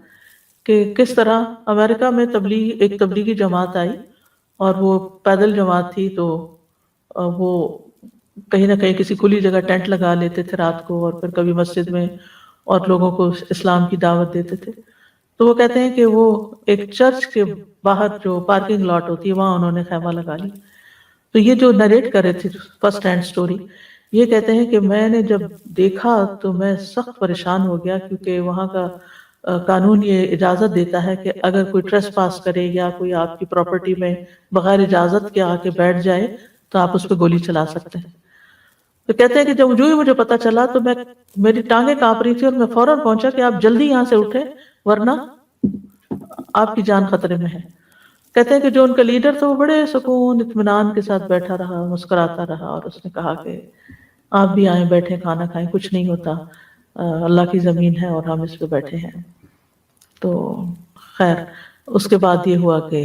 کہ کس طرح امریکہ میں ایک تبلیغی جماعت آئی، اور وہ پیدل جماعت تھی، تو وہ کہیں نہ کہیں کسی کھلی جگہ ٹینٹ لگا لیتے تھے رات کو، اور پھر کبھی مسجد میں اور لوگوں کو اسلام کی دعوت دیتے تھے۔ تو وہ کہتے ہیں کہ وہ ایک چرچ کے باہر جو پارکنگ لاٹ ہوتی ہے وہاں انہوں نے خیمہ لگا لی۔ تو یہ جو نریٹ کر رہے تھے فرسٹ ہینڈ سٹوری، یہ کہتے ہیں کہ میں نے جب دیکھا تو میں سخت پریشان ہو گیا، کیونکہ وہاں کا قانون یہ اجازت دیتا ہے کہ اگر کوئی ٹریس پاس کرے یا کوئی آپ کی پراپرٹی میں بغیر اجازت کے آ کے بیٹھ جائے تو آپ اس پہ گولی چلا سکتے ہیں۔ تو کہتے ہیں کہ جب مجھے پتا چلا تو میری ٹانگیں کانپ رہی تھی، اور میں فوراً پہنچا کہ آپ جلدی یہاں سے اٹھیں ورنہ آپ کی جان خطرے میں ہے۔ کہتے ہیں کہ جو ان کا لیڈر تھا وہ بڑے سکون اطمینان کے ساتھ بیٹھا رہا، مسکراتا رہا، اور اس نے کہا کہ آپ بھی آئیں، بیٹھیں، کھانا کھائیں، کچھ نہیں ہوتا، اللہ کی زمین ہے اور ہم اس پہ بیٹھے ہیں۔ تو خیر اس کے بعد یہ ہوا کہ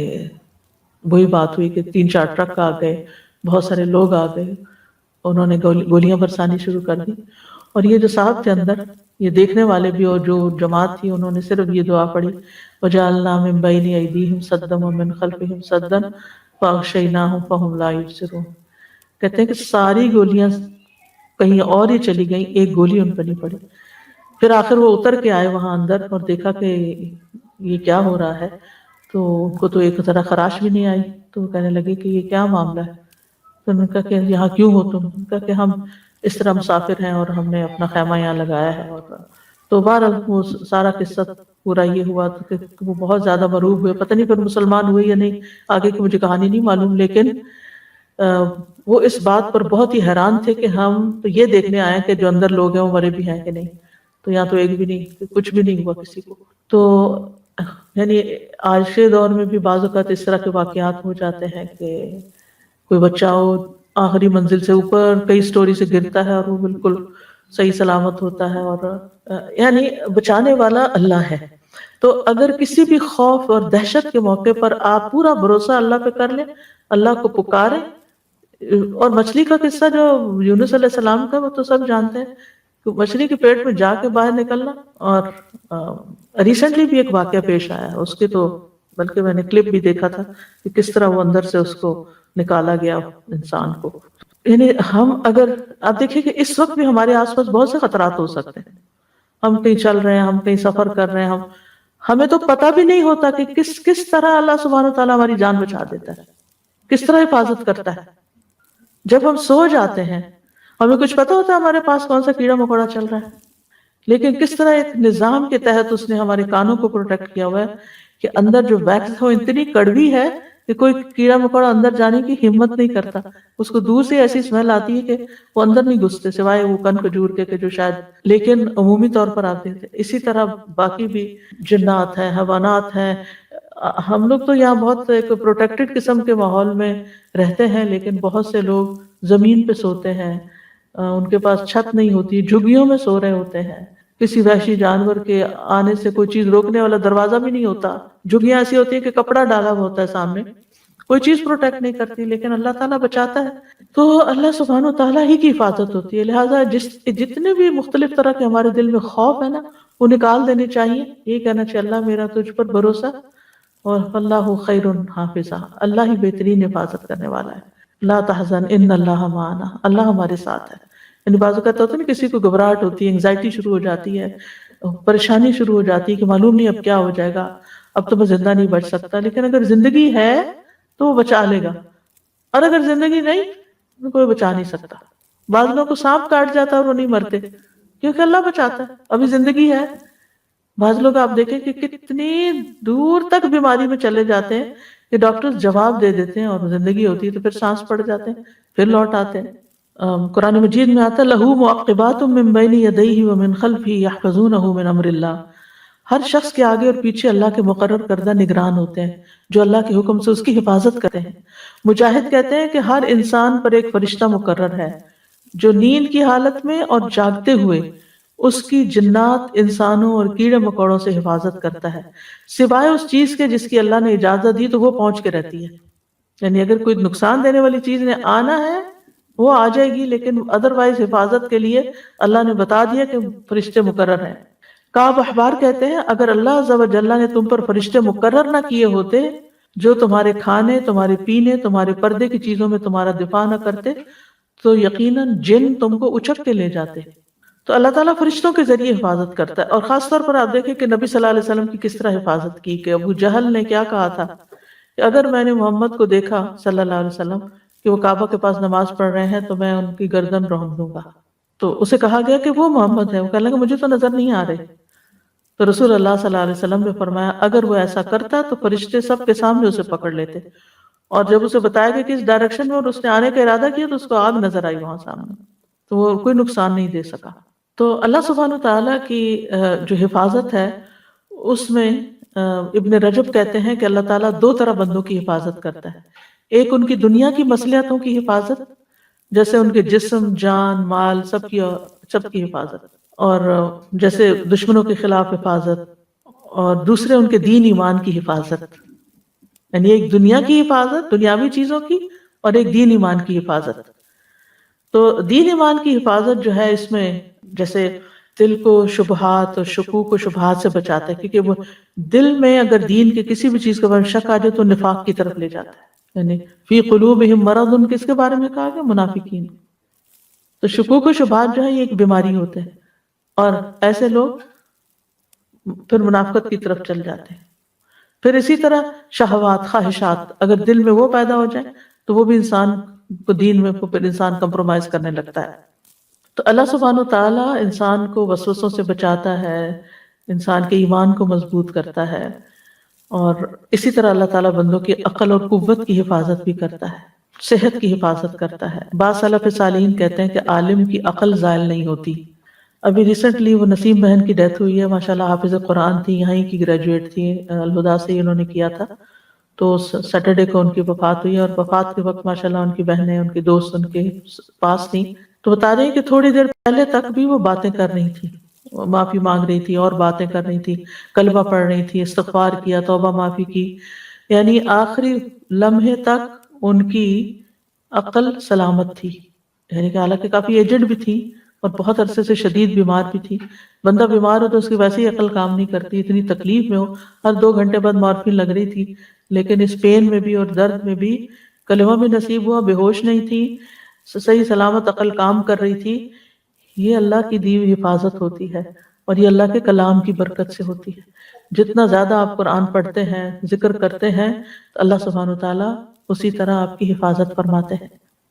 وہی بات ہوئی کہ 3-4 ٹرک آ گئے، بہت سارے لوگ آ گئے، انہوں نے گولیاں برسانی شروع کر دی، اور یہ جو صاحب تھے اندر، یہ دیکھنے والے بھی اور جو جماعت تھی انہوں نے صرف یہ دعا پڑھی، وَجَعَلْنَا مِن بَيْنِ أَيْدِيهِمْ سَدًّا وَمِن خَلْفِهِمْ سَدًّا فَأَغْشَيْنَاهُمْ فَهُمْ لَا يُبْصِرُونَ۔ کہتے ہیں کہ ساری گولیاں کہیں اور ہی چلی گئیں، ایک گولی ان پر نہیں پڑی۔ پھر آخر وہ اتر کے آئے وہاں اندر اور دیکھا کہ یہ کیا ہو رہا ہے، تو ان کو تو ایک طرح خراش بھی نہیں آئی، تو وہ کہنے لگے کہ یہ کیا معاملہ ہے؟ تو انہوں نے کہا کہ یہاں کیوں ہو تم؟ انہوں نے کہا کہ ہم اس طرح مسافر ہیں اور ہم نے اپنا خیمہ یہاں لگایا ہے، اور تو بہرحال وہ سارا قصہ پورا یہ ہوا کہ وہ بہت زیادہ مرعوب ہوئے، پتہ نہیں پھر مسلمان ہوئے یا نہیں، آگے کی مجھے کہانی نہیں معلوم، لیکن وہ اس بات پر بہت ہی حیران تھے کہ ہم تو یہ دیکھنے آئے کہ جو اندر لوگ ہیں وہ مرے بھی ہیں کہ نہیں، تو یہاں تو ایک بھی نہیں، کچھ بھی نہیں ہوا کسی کو۔ تو یعنی آج کے دور میں بھی بعض اوقات اس طرح کے واقعات ہو جاتے ہیں کہ کوئی بچہ ہو آخری منزل سے اوپر کئی سٹوری سے گرتا ہے اور وہ بالکل صحیح سلامت ہوتا ہے، اور یعنی بچانے والا اللہ ہے۔ تو اگر کسی بھی خوف اور دہشت کے موقع پر آپ پورا بھروسہ اللہ پہ کر لیں، اللہ کو پکاریں، اور مچھلی کا قصہ جو یونس علیہ السلام کا وہ تو سب جانتے ہیں کہ مچھلی کے پیٹ میں جا کے باہر نکلنا، اور ریسنٹلی بھی ایک واقعہ پیش آیا اس کے، تو بلکہ میں نے کلپ بھی دیکھا تھا کہ کس طرح وہ اندر سے اس کو نکالا گیا انسان کو۔ یعنی ہم اگر آپ دیکھیں کہ اس وقت بھی ہمارے آس پاس بہت سے خطرات ہو سکتے ہیں، ہم کہیں چل رہے ہیں، ہم کہیں سفر کر رہے ہیں، ہمیں تو پتہ بھی نہیں ہوتا کہ کس طرح اللہ سبحانہ وتعالیٰ ہماری جان بچا دیتا ہے، کس طرح حفاظت کرتا ہے۔ جب ہم سو جاتے ہیں ہمیں کچھ پتہ ہوتا ہے ہمارے پاس کون سا کیڑا مکوڑا چل رہا ہے، لیکن کس طرح ایک نظام کے تحت اس نے ہمارے کانوں کو پروٹیکٹ کیا ہوا ہے کہ اندر جو ویکس ہے اتنی کڑوی ہے کہ کوئی کیڑا مکوڑا اندر جانے کی ہمت نہیں کرتا، اس کو دور سے ایسی اسمیل آتی ہے کہ وہ اندر نہیں گھستے سوائے وہ کن کھجور کے جو شاید، لیکن عمومی طور پر آتے تھے۔ اسی طرح باقی بھی جنات ہیں، حیوانات ہیں۔ ہم لوگ تو یہاں بہت ایک پروٹیکٹڈ قسم کے ماحول میں رہتے ہیں، لیکن بہت سے لوگ زمین پہ سوتے ہیں، ان کے پاس چھت نہیں ہوتی، جھگیوں میں سو رہے ہوتے ہیں، کسی وحشی جانور کے آنے سے کوئی چیز روکنے والا دروازہ بھی نہیں ہوتا، جھگیاں ایسی ہوتی ہیں کہ کپڑا ڈالا ہوا ہوتا ہے سامنے، کوئی چیز پروٹیکٹ نہیں کرتی، لیکن اللہ تعالیٰ بچاتا ہے۔ تو اللہ سبحانہ و تعالیٰ ہی کی حفاظت ہوتی ہے، لہٰذا جتنے بھی مختلف طرح کے ہمارے دل میں خوف ہے نا وہ نکال دینے چاہیے، یہ کہنا چاہیے اللہ میرا تجھ پر بھروسہ، اور اللہ خیر حافظہ، اللہ ہی بہترین حفاظت کرنے والا ہے۔ لا تحزن ان اللہ معنا، اللہ ہمارے ساتھ ہے۔ یعنی بعض اوقات ہوتا ہے نا کسی کو گھبراہٹ ہوتی ہے، انگزائٹی شروع ہو جاتی ہے، پریشانی شروع ہو جاتی ہے کہ معلوم نہیں اب کیا ہو جائے گا، اب تو میں زندہ نہیں بچ سکتا، لیکن اگر زندگی ہے تو وہ بچا لے گا، اور اگر زندگی نہیں تو کوئی بچا نہیں سکتا۔ بعض لوگوں کو سانپ کاٹ جاتا ہے اور وہ نہیں مرتے کیونکہ اللہ بچاتا ہے، ابھی زندگی ہے۔ بعض لوگ آپ دیکھیں کہ کتنی دور تک بیماری میں چلے جاتے ہیں کہ ڈاکٹر جواب دے دیتے ہیں اور زندگی ہوتی ہے تو پھر سانس پڑ جاتے ہیں، پھر لوٹ آتے ہیں۔ قرآن مجید میں آتا ہے لَهُ مُعَقِّبَاتٌ مِّن بَيْنِ يَدَيْهِ وَمِن خَلْفِهِ يَحْفَظُونَهُ مِنْ أَمْرِ اللَّهِ، ہر شخص کے آگے اور پیچھے اللہ کے مقرر کردہ نگران ہوتے ہیں جو اللہ کے حکم سے اس کی حفاظت کرتے ہیں۔ مجاہد کہتے ہیں کہ ہر انسان پر ایک فرشتہ مقرر ہے جو نیند کی حالت میں اور جاگتے ہوئے اس کی جنات، انسانوں اور کیڑے مکوڑوں سے حفاظت کرتا ہے، سوائے اس چیز کے جس کی اللہ نے اجازت دی تو وہ پہنچ کے رہتی ہے۔ یعنی اگر کوئی نقصان دینے والی چیز نے آنا ہے وہ آ جائے گی، لیکن ادروائز حفاظت کے لیے اللہ نے بتا دیا کہ فرشتے مقرر ہیں۔ کعب احبار کہتے ہیں اگر اللہ عز و جل نے تم پر فرشتے مقرر نہ کیے ہوتے جو تمہارے کھانے، تمہارے پینے، تمہارے پردے کی چیزوں میں تمہارا دفاع نہ کرتے تو یقیناً جن تم کو اچک کے لے جاتے۔ تو اللہ تعالیٰ فرشتوں کے ذریعے حفاظت کرتا ہے، اور خاص طور پر آپ دیکھیں کہ نبی صلی اللہ علیہ وسلم کی کس طرح حفاظت کی، کہ ابو جہل نے کیا کہا تھا کہ اگر میں نے محمد کو دیکھا صلی اللہ علیہ وسلم کہ وہ کعبہ کے پاس نماز پڑھ رہے ہیں تو میں ان کی گردن رون دوں گا۔ تو اسے کہا گیا کہ وہ محمد ہے، وہ کہنے لگا مجھے تو نظر نہیں آ رہے۔ تو رسول اللہ صلی اللہ علیہ وسلم نے فرمایا اگر وہ ایسا کرتا تو فرشتے سب کے سامنے اسے پکڑ لیتے، اور جب اسے بتایا کہ کس ڈائریکشن میں اور اس نے آنے کا ارادہ کیا تو اس کو آگ نظر آئی وہاں سامنے، تو وہ کوئی نقصان نہیں دے سکا۔ تو اللہ سبحانہ وتعالیٰ کی جو حفاظت ہے اس میں ابن رجب کہتے ہیں کہ اللہ تعالیٰ دو طرح بندوں کی حفاظت کرتا ہے، ایک ان کی دنیا کی مصلحتوں کی حفاظت جیسے ان کے جسم، جان، مال سب کی حفاظت، اور جیسے دشمنوں کے خلاف حفاظت، اور دوسرے ان کے دین ایمان کی حفاظت۔ یعنی ایک دنیا کی حفاظت دنیاوی چیزوں کی، اور ایک دین ایمان کی حفاظت. تو دین ایمان کی حفاظت جو ہے اس میں جیسے دل کو شبہات اور شکوک و شبہات سے بچاتا ہے، کیونکہ وہ دل میں اگر دین کے کسی بھی چیز کے بارے میں شک آ جائے تو نفاق کی طرف لے جاتا ہے. یعنی فی قلوبہم مرض، کس کے بارے میں کہا گیا؟ منافقین. تو شکوک و شبہات جو ہے یہ ایک بیماری ہوتے ہیں، اور ایسے لوگ پھر منافقت کی طرف چل جاتے ہیں. پھر اسی طرح شہوات، خواہشات اگر دل میں وہ پیدا ہو جائے تو وہ بھی انسان کو دین میں پھر انسان کمپرومائز کرنے لگتا ہے. تو اللہ سبحانہ وتعالی انسان کو وسوسوں سے بچاتا ہے، انسان کے ایمان کو مضبوط کرتا ہے، اور اسی طرح اللہ تعالیٰ بندوں کی عقل اور قوت کی حفاظت بھی کرتا ہے، صحت کی حفاظت کرتا ہے. بعض سلف صالحین کہتے ہیں کہ عالم کی عقل زائل نہیں ہوتی. ابھی ریسنٹلی وہ نسیم بہن کی ڈیتھ ہوئی ہے، ماشاءاللہ حافظ قرآن تھی، یہاں کی گریجویٹ تھی، الہدا سے ہی انہوں نے کیا تھا. تو سیٹرڈے کو ان کی وفات ہوئی، اور وفات کے وقت ماشاءاللہ ان کی بہنیں، ان کے دوست ان کے پاس تھیں. تو بتا رہے ہیں کہ تھوڑی دیر پہلے تک بھی وہ باتیں کر رہی تھی، معافی مانگ رہی تھی اور باتیں کر رہی تھی، کلمہ پڑھ رہی تھی، استغفار کیا، توبہ معافی کی. یعنی آخری لمحے تک ان کی عقل سلامت تھی. یعنی کہ حالانکہ کافی ایجڈ بھی تھی اور بہت عرصے سے شدید بیمار بھی تھی. بندہ بیمار ہو تو اس کی ویسے ہی عقل کام نہیں کرتی، اتنی تکلیف میں ہو، ہر 2 گھنٹے بعد مارفین لگ رہی تھی، لیکن اس پین میں بھی اور درد میں بھی کلمہ بھی نصیب ہوا، بے ہوش نہیں تھی، صحیح سلامت عقل کام کر رہی تھی. یہ اللہ کی دی ہوئی حفاظت ہوتی ہے، اور یہ اللہ کے کلام کی برکت سے ہوتی ہے. جتنا زیادہ آپ قرآن پڑھتے ہیں، ذکر کرتے ہیں، تو اللہ سبحانہ وتعالیٰ اسی طرح آپ کی حفاظت فرماتے ہیں.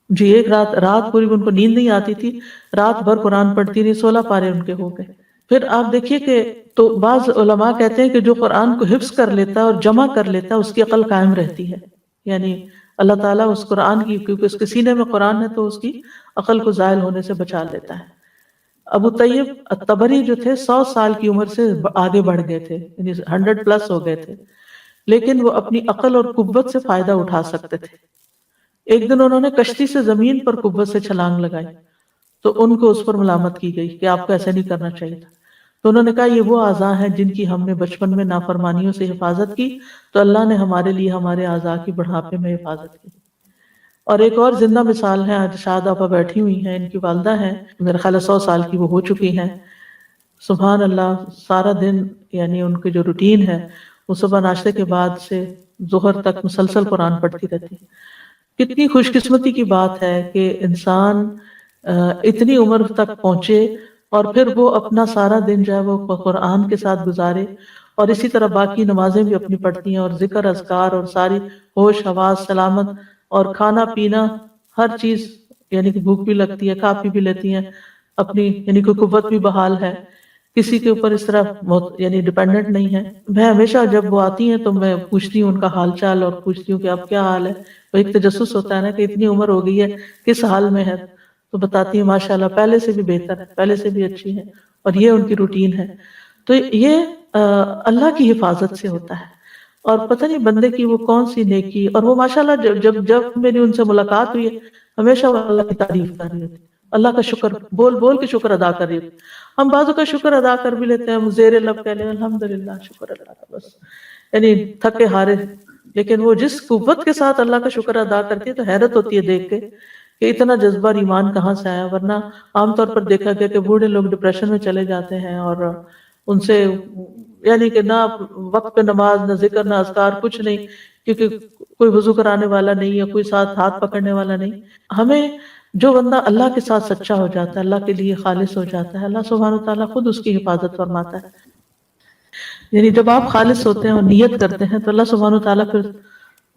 جی ایک رات پوری ان کو نیند نہیں آتی تھی، رات بھر قرآن پڑھتی رہی، 16 پارے ان کے ہو گئے. پھر آپ دیکھیے کہ تو بعض علماء کہتے ہیں کہ جو قرآن کو حفظ کر لیتا ہے اور جمع کر لیتا ہے اس کی عقل قائم رہتی ہے. یعنی اللہ تعالیٰ اس قرآن کی، کیونکہ اس کے سینے میں قرآن ہے، تو اس کی عقل کو زائل ہونے سے بچا لیتا ہے. ابو طیب الطبری جو تھے 100 سال کی عمر سے آگے بڑھ گئے تھے، یعنی 100 پلس ہو گئے تھے، لیکن وہ اپنی عقل اور قوت سے فائدہ اٹھا سکتے تھے. ایک دن انہوں نے کشتی سے زمین پر قوت سے چھلانگ لگائی تو ان کو اس پر ملامت کی گئی کہ آپ کو ایسا نہیں کرنا چاہیے تھا. تو انہوں نے کہا یہ وہ اعضاء ہیں جن کی ہم نے بچپن میں نافرمانیوں سے حفاظت کی، تو اللہ نے ہمارے لیے ہمارے اعضاء کی بڑھاپے میں حفاظت کی. اور ایک اور زندہ مثال ہے، آج شاہد آپا بیٹھی ہوئی ہیں، ان کی والدہ ہیں، میرے خیال ہے 100 سال کی وہ ہو چکی ہیں. سبحان اللہ، سارا دن یعنی ان کی جو روٹین ہے وہ صبح ناشتے کے بعد سے ظہر تک مسلسل قرآن پڑھتی رہتی ہے. کتنی خوش قسمتی کی بات ہے کہ انسان اتنی عمر تک پہنچے اور پھر وہ اپنا سارا دن جو ہے وہ قرآن کے ساتھ گزارے، اور اسی طرح باقی نمازیں بھی اپنی پڑھتی ہیں، اور ذکر اذکار اور ساری ہوش حواس سلامت، اور کھانا پینا ہر چیز، یعنی کہ بھوک بھی لگتی ہے، کھا پی بھی لیتی ہیں اپنی، یعنی کہ قوت بھی بحال ہے، کسی کے اوپر اس طرح یعنی ڈیپینڈنٹ نہیں ہے. میں ہمیشہ جب وہ آتی ہیں تو میں پوچھتی ہوں ان کا حال چال، اور پوچھتی ہوں کہ اب کیا حال ہے. وہ ایک تجسس ہوتا ہے نا کہ اتنی عمر ہو گئی ہے کس حال میں ہے، تو بتاتی ہیں ماشاءاللہ پہلے سے بھی بہتر ہے، پہلے سے بھی اچھی ہے، اور یہ ان کی روٹین ہے. تو یہ اللہ کی حفاظت سے ہوتا ہے. اور پتہ نہیں بندے کی وہ کون سی نیکی، اور وہ ماشاءاللہ جب میری ان سے ملاقات ہوئی ہے ہمیشہ وہ اللہ کی تعریف کر رہی ہوتی، اللہ کا شکر بول بول کے شکر ادا کر رہی ہوتی. ہم بعضوں کا شکر ادا کر بھی لیتے ہیں، زیر لب کہہ لیں الحمدللہ شکر اللہ کا، بس یعنی تھکے ہارے. لیکن وہ جس قوت کے ساتھ اللہ کا شکر ادا کرتی ہے تو حیرت ہوتی ہے دیکھ کے کہ اتنا جذبہ اور ایمان کہاں سے آیا. ورنہ عام طور پر دیکھا گیا کہ بوڑھے لوگ ڈپریشن میں چلے جاتے ہیں، اور ان سے یعنی کہ نہ وقت پہ نماز، نہ ذکر، نہ اذکار، کچھ نہیں، کیونکہ کوئی وضو کرانے والا نہیں ہے، کوئی ساتھ ہاتھ پکڑنے والا نہیں. ہمیں جو بندہ اللہ کے ساتھ سچا ہو جاتا ہے، اللہ کے لیے خالص ہو جاتا ہے، اللہ سبحانہ تعالیٰ خود اس کی حفاظت فرماتا ہے. یعنی جب آپ خالص ہوتے ہیں اور نیت کرتے ہیں تو اللہ سبحانہ تعالیٰ پھر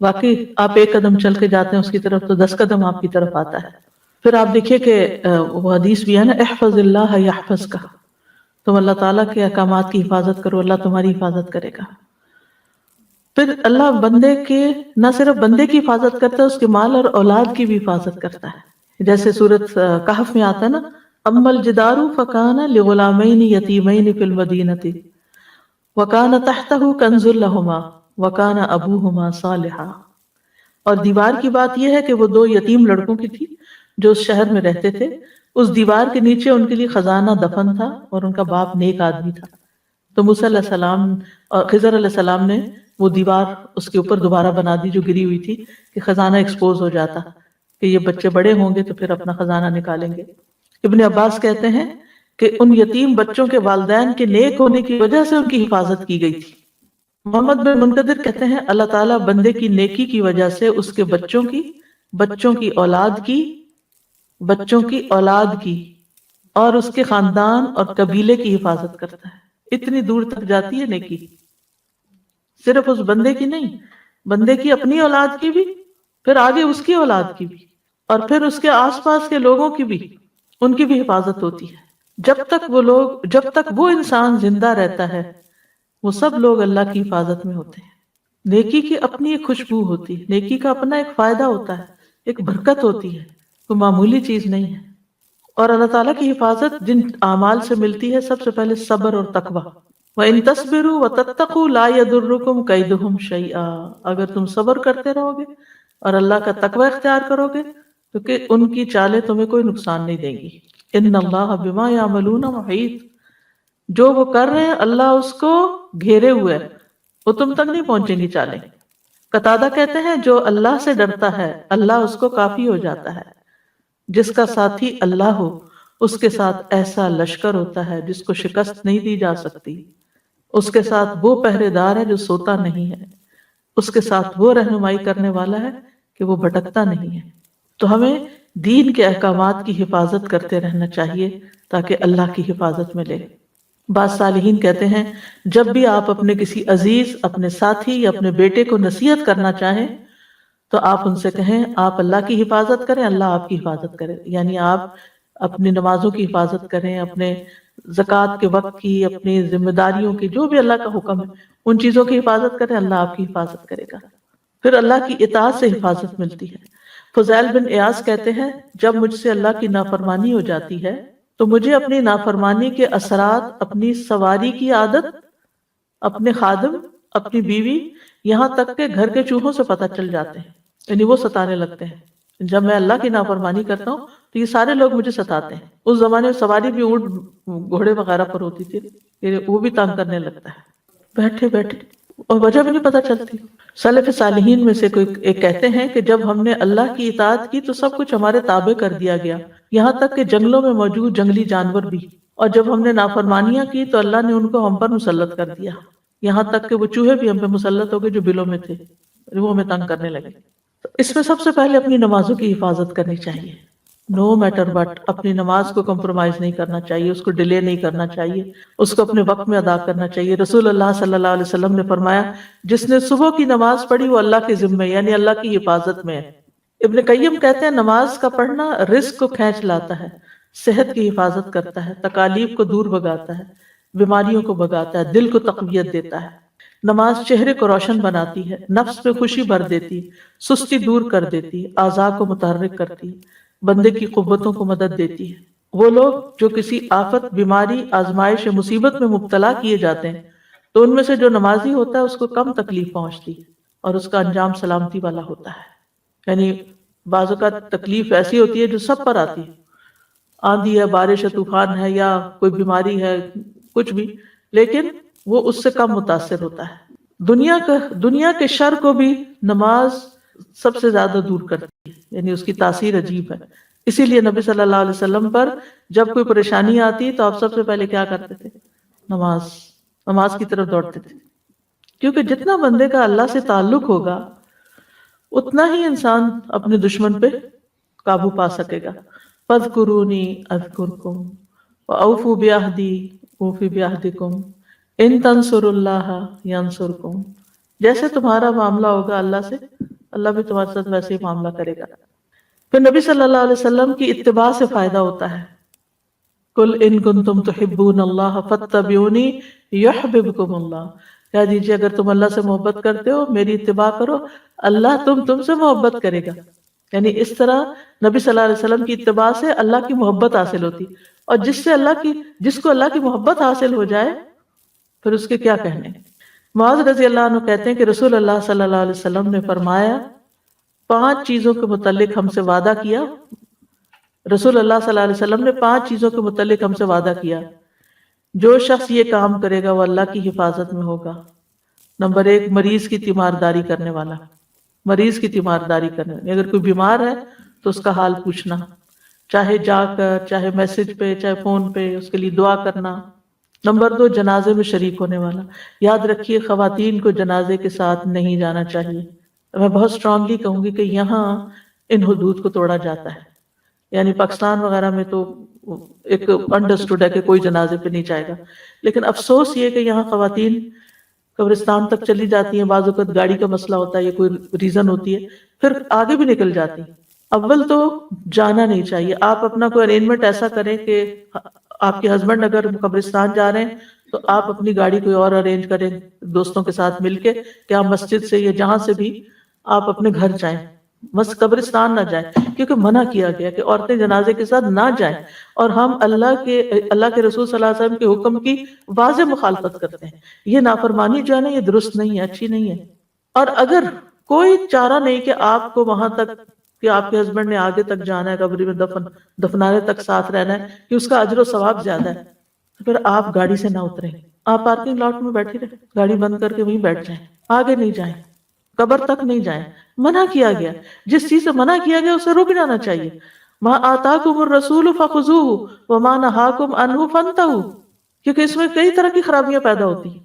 واقعی آپ 1 قدم چل کے جاتے ہیں اس کی طرف تو 10 قدم آپ کی طرف آتا ہے. پھر آپ دیکھیے کہ وہ حدیث بھی ہے نا، احفظ اللہ یحفظ کا، تم اللہ تعالیٰ کے احکامات کی حفاظت کرو، اللہ تمہاری حفاظت کرے گا. پھر اللہ بندے کے نہ صرف بندے کی حفاظت کرتا ہے، اس کے مال اور اولاد کی بھی حفاظت کرتا ہے. جیسے سورۃ کہف میں آتا ہے نا، اما الجدار فکان لغلامین یتیمین فی المدینۃ وکان تحتہ کنز لہما وکان ابوہما صالحا. اور دیوار کی بات یہ ہے کہ وہ 2 یتیم لڑکوں کی تھی جو اس شہر میں رہتے تھے. اس دیوار کے نیچے ان کے لیے خزانہ دفن تھا اور ان کا باپ نیک آدمی تھا. تو موسیٰ علیہ السلام اور خضر علیہ السلام نے وہ دیوار اس کے اوپر دوبارہ بنا دی جو گری ہوئی تھی کہ خزانہ ایکسپوز ہو جاتا. کہ یہ بچے بڑے ہوں گے تو پھر اپنا خزانہ نکالیں گے۔ ابن عباس کہتے ہیں کہ ان یتیم بچوں کے والدین کے نیک ہونے کی وجہ سے ان کی حفاظت کی گئی تھی۔ محمد بن منقدر کہتے ہیں اللہ تعالیٰ بندے کی نیکی کی وجہ سے اس کے بچوں کی، بچوں کی اولاد کی، بچوں کی اولاد کی اور اس کے خاندان اور قبیلے کی حفاظت کرتا ہے۔ اتنی دور تک جاتی ہے نیکی، صرف اس بندے کی نہیں، بندے کی اپنی اولاد کی بھی، پھر آگے اس کی اولاد کی بھی، اور پھر اس کے آس پاس کے لوگوں کی بھی، ان کی بھی حفاظت ہوتی ہے۔ جب تک وہ انسان زندہ رہتا ہے وہ سب لوگ اللہ کی حفاظت میں ہوتے ہیں۔ نیکی کی اپنی ایک خوشبو ہوتی ہے، نیکی کا اپنا ایک فائدہ ہوتا ہے، ایک برکت ہوتی ہے، کوئی معمولی چیز نہیں ہے۔ اور اللہ تعالیٰ کی حفاظت جن اعمال سے ملتی ہے، سب سے پہلے صبر اور تقوی۔ وَإِن تَصْبِرُوا وَتَتَّقُوا لَا يَضُرُّكُمْ كَيْدُهُمْ شَيْئًا، اگر تم صبر کرتے رہو گے اور اللہ کا تقوی اختیار کرو گے تو کہ ان کی چالیں تمہیں کوئی نقصان نہیں دیں گی۔ ان اللہ بما یعملون محیط، جو وہ کر رہے ہیں اللہ اس کو گھیرے ہوئے ہے، وہ تم تک نہیں پہنچیں گی چالیں۔ قتادہ کہتے ہیں جو اللہ سے ڈرتا ہے اللہ اس کو کافی ہو جاتا ہے، جس کا ساتھی اللہ ہو اس کے ساتھ ایسا لشکر ہوتا ہے جس کو شکست نہیں دی جا سکتی، اس کے ساتھ وہ پہرے دار ہے جو سوتا نہیں ہے، اس کے ساتھ وہ رہنمائی کرنے والا ہے کہ وہ بھٹکتا نہیں ہے۔ تو ہمیں دین کے احکامات کی حفاظت کرتے رہنا چاہیے تاکہ اللہ کی حفاظت ملے۔ بعض صالحین کہتے ہیں جب بھی آپ اپنے کسی عزیز، اپنے ساتھی یا اپنے بیٹے کو نصیحت کرنا چاہیں تو آپ ان سے کہیں آپ اللہ کی حفاظت کریں، اللہ آپ کی حفاظت کرے، یعنی آپ اپنی نمازوں کی حفاظت کریں، اپنے زکوٰۃ کے وقت کی، اپنی ذمہ داریوں کی، جو بھی اللہ کا حکم ہے ان چیزوں کی حفاظت کریں، اللہ آپ کی حفاظت کرے گا۔ پھر اللہ کی اطاعت سے حفاظت ملتی ہے۔ فضیل بن ایاز کہتے ہیں جب مجھ سے اللہ کی نافرمانی ہو جاتی ہے تو مجھے اپنی نافرمانی کے اثرات، اپنی سواری کی عادت، اپنے خادم، اپنی بیوی، یہاں تک کہ گھر کے چوہوں سے پتہ چل جاتے ہیں، یعنی وہ ستانے لگتے ہیں۔ جب میں اللہ کی نافرمانی کرتا ہوں تو یہ سارے لوگ مجھے ستاتے ہیں۔ اس زمانے میں سواری بھی اونٹ، گھوڑے وغیرہ پر ہوتی تھی، وہ بھی تنگ کرنے لگتا ہے بیٹھے بیٹھے، اور وجہ بھی نہیں پتہ چلتی۔ سلف صالحین میں سے کوئی ایک کہتے ہیں کہ جب ہم نے اللہ کی اطاعت کی تو سب کچھ ہمارے تابع کر دیا گیا، یہاں تک کہ جنگلوں میں موجود جنگلی جانور بھی، اور جب ہم نے نافرمانیاں کی تو اللہ نے ان کو ہم پر مسلط کر دیا، یہاں تک کہ وہ چوہے بھی ہم پہ مسلط ہو گئے جو بلوں میں تھے، وہ ہمیں تنگ کرنے لگے۔ تو اس میں سب سے پہلے اپنی نمازوں کی حفاظت کرنی چاہیے، نو میٹر بٹ اپنی نماز کو کمپرومائز نہیں کرنا چاہیے، اس کو ڈیلے نہیں کرنا چاہیے، اس کو اپنے وقت میں ادا کرنا چاہیے۔ رسول اللہ صلی اللہ علیہ وسلم نے فرمایا جس نے صبح کی نماز پڑھی وہ اللہ کے ذمے، یعنی اللہ کی حفاظت میں ہے۔ ابن قیم کہتے ہیں نماز کا پڑھنا رزق کو کھینچ لاتا ہے، صحت کی حفاظت کرتا ہے، تکالیف کو دور بھگاتا ہے، بیماریوں کو بھگاتا ہے، دل کو تقویت دیتا ہے۔ نماز چہرے کو روشن بناتی ہے، نفس پہ خوشی بھر دیتی، سستی دور کر دیتی، اعضاء کو متحرک کرتی، بندے کی قوتوں کو مدد دیتی ہے۔ وہ لوگ جو کسی آفت، بیماری، آزمائش یا مصیبت میں مبتلا کیے جاتے ہیں تو ان میں سے جو نمازی ہوتا ہے اس کو کم تکلیف پہنچتی اور اس کا انجام سلامتی والا ہوتا ہے۔ یعنی بعض اوقات تکلیف ایسی ہوتی ہے جو سب پر آتی ہے، آندھی ہے، بارش ہے، طوفان ہے، یا کوئی بیماری ہے، کچھ بھی، لیکن وہ اس سے کم متاثر ہوتا ہے۔ دنیا کے شر کو بھی نماز سب سے زیادہ دور کرتی ہے، یعنی اس کی تاثیر عجیب ہے۔ اسی لیے نبی صلی اللہ علیہ وسلم پر جب کوئی پریشانی آتی تو آپ سب سے پہلے کیا کرتے تھے؟ نماز کی طرف دوڑتے تھے، کیونکہ جتنا بندے کا اللہ سے تعلق ہوگا اتنا ہی انسان اپنے دشمن پہ قابو پا سکے گا۔ فاذکرونی اذکرکم واوفوا بعہدی اوفی بعہدکم ان تنصروا اللہ ینصرکم، جیسے تمہارا معاملہ ہوگا اللہ سے، اللہ بھی تمہارے ساتھ ویسے ہی معاملہ کرے گا۔ پھر نبی صلی اللہ علیہ وسلم کی اتباع سے فائدہ ہوتا ہے۔ قل ان کنتم تحبون اللہ فاتبعونی یحببکم اللہ، کہہ دیجیے اگر تم اللہ سے محبت کرتے ہو میری اتباع کرو، اللہ تم سے محبت کرے گا۔ یعنی اس طرح نبی صلی اللہ علیہ وسلم کی اتباع سے اللہ کی محبت حاصل ہوتی، اور جس کو اللہ کی محبت حاصل ہو جائے پھر اس کے کیا کہنے۔ معاذ رضی اللہ عنہ کہتے ہیں کہ رسول اللہ صلی اللہ علیہ وسلم نے فرمایا 5 چیزوں کے متعلق ہم سے وعدہ کیا، رسول اللہ صلی اللہ علیہ وسلم نے 5 چیزوں کے متعلق ہم سے وعدہ کیا، جو شخص یہ کام کرے گا وہ اللہ کی حفاظت میں ہوگا۔ نمبر 1، مریض کی تیمارداری کرنے والا، مریض کی تیمارداری کرنے، اگر کوئی بیمار ہے تو اس کا حال پوچھنا، چاہے جا کر، چاہے میسج پہ، چاہے فون پہ، اس کے لیے دعا کرنا۔ نمبر 2، جنازے میں شریک ہونے والا۔ یاد رکھیے خواتین کو جنازے کے ساتھ نہیں جانا چاہیے۔ میں بہت اسٹرانگلی کہوں گی کہ یہاں ان حدود کو توڑا جاتا ہے، یعنی پاکستان وغیرہ میں تو ایک انڈرسٹوڈ ہے کہ کوئی جنازے پہ نہیں جائے گا، لیکن افسوس یہ کہ یہاں خواتین قبرستان تک چلی جاتی ہیں، بعض اوقات گاڑی کا مسئلہ ہوتا ہے یا کوئی ریزن ہوتی ہے، پھر آگے بھی نکل جاتی۔ اول تو جانا نہیں چاہیے۔ آپ اپنا کوئی ارینجمنٹ ایسا کریں کہ آپ کے ہسبینڈ اگر قبرستان جا رہے ہیں تو آپ اپنی گاڑی کوئی اور ارینج کریں دوستوں کے ساتھ مل کے، کہ آپ مسجد سے یا جہاں سے بھی آپ اپنے گھر جائیں، بس قبرستان نہ جائیں، کیونکہ منع کیا گیا کہ عورتیں جنازے کے ساتھ نہ جائیں، اور ہم اللہ کے رسول صلی اللہ علیہ وسلم کے حکم کی واضح مخالفت کرتے ہیں۔ یہ نافرمانی جو ہے نا، یہ درست نہیں ہے، اچھی نہیں ہے۔ اور اگر کوئی چارہ نہیں کہ آپ کو وہاں تک کہ آپ کے ہسبینڈ نے آگے تک جانا ہے، قبر میں دفنانے تک ساتھ رہنا ہے کہ اس کا اجر و ثواب زیادہ ہے، تو پھر آپ گاڑی سے نہ اتریں، آپ پارکنگ لاٹ میں بیٹھی رہیں، گاڑی بند کر کے وہیں بیٹھ جائیں، آگے نہیں جائیں، قبر تک نہیں جائیں۔ منع کیا گیا، جس چیز سے منع کیا گیا اسے رک جانا چاہیے۔ ما آتاکم الرسول فخذوہ وما نہاکم عنہ فانتہوا، کیونکہ اس میں کئی طرح کی خرابیاں پیدا ہوتی ہیں۔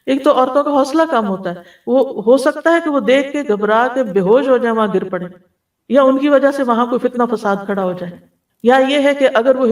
ایک تو عورتوں کا حوصلہ کم ہوتا ہے، وہ ہو سکتا ہے کہ وہ دیکھ کے گھبرا کے بے ہوش ہو جائیں، وہاں گر پڑے، یا ان کی وجہ سے وہاں کوئی فتنہ فساد کھڑا ہو جائے، یا یہ ہے کہ اگر وہ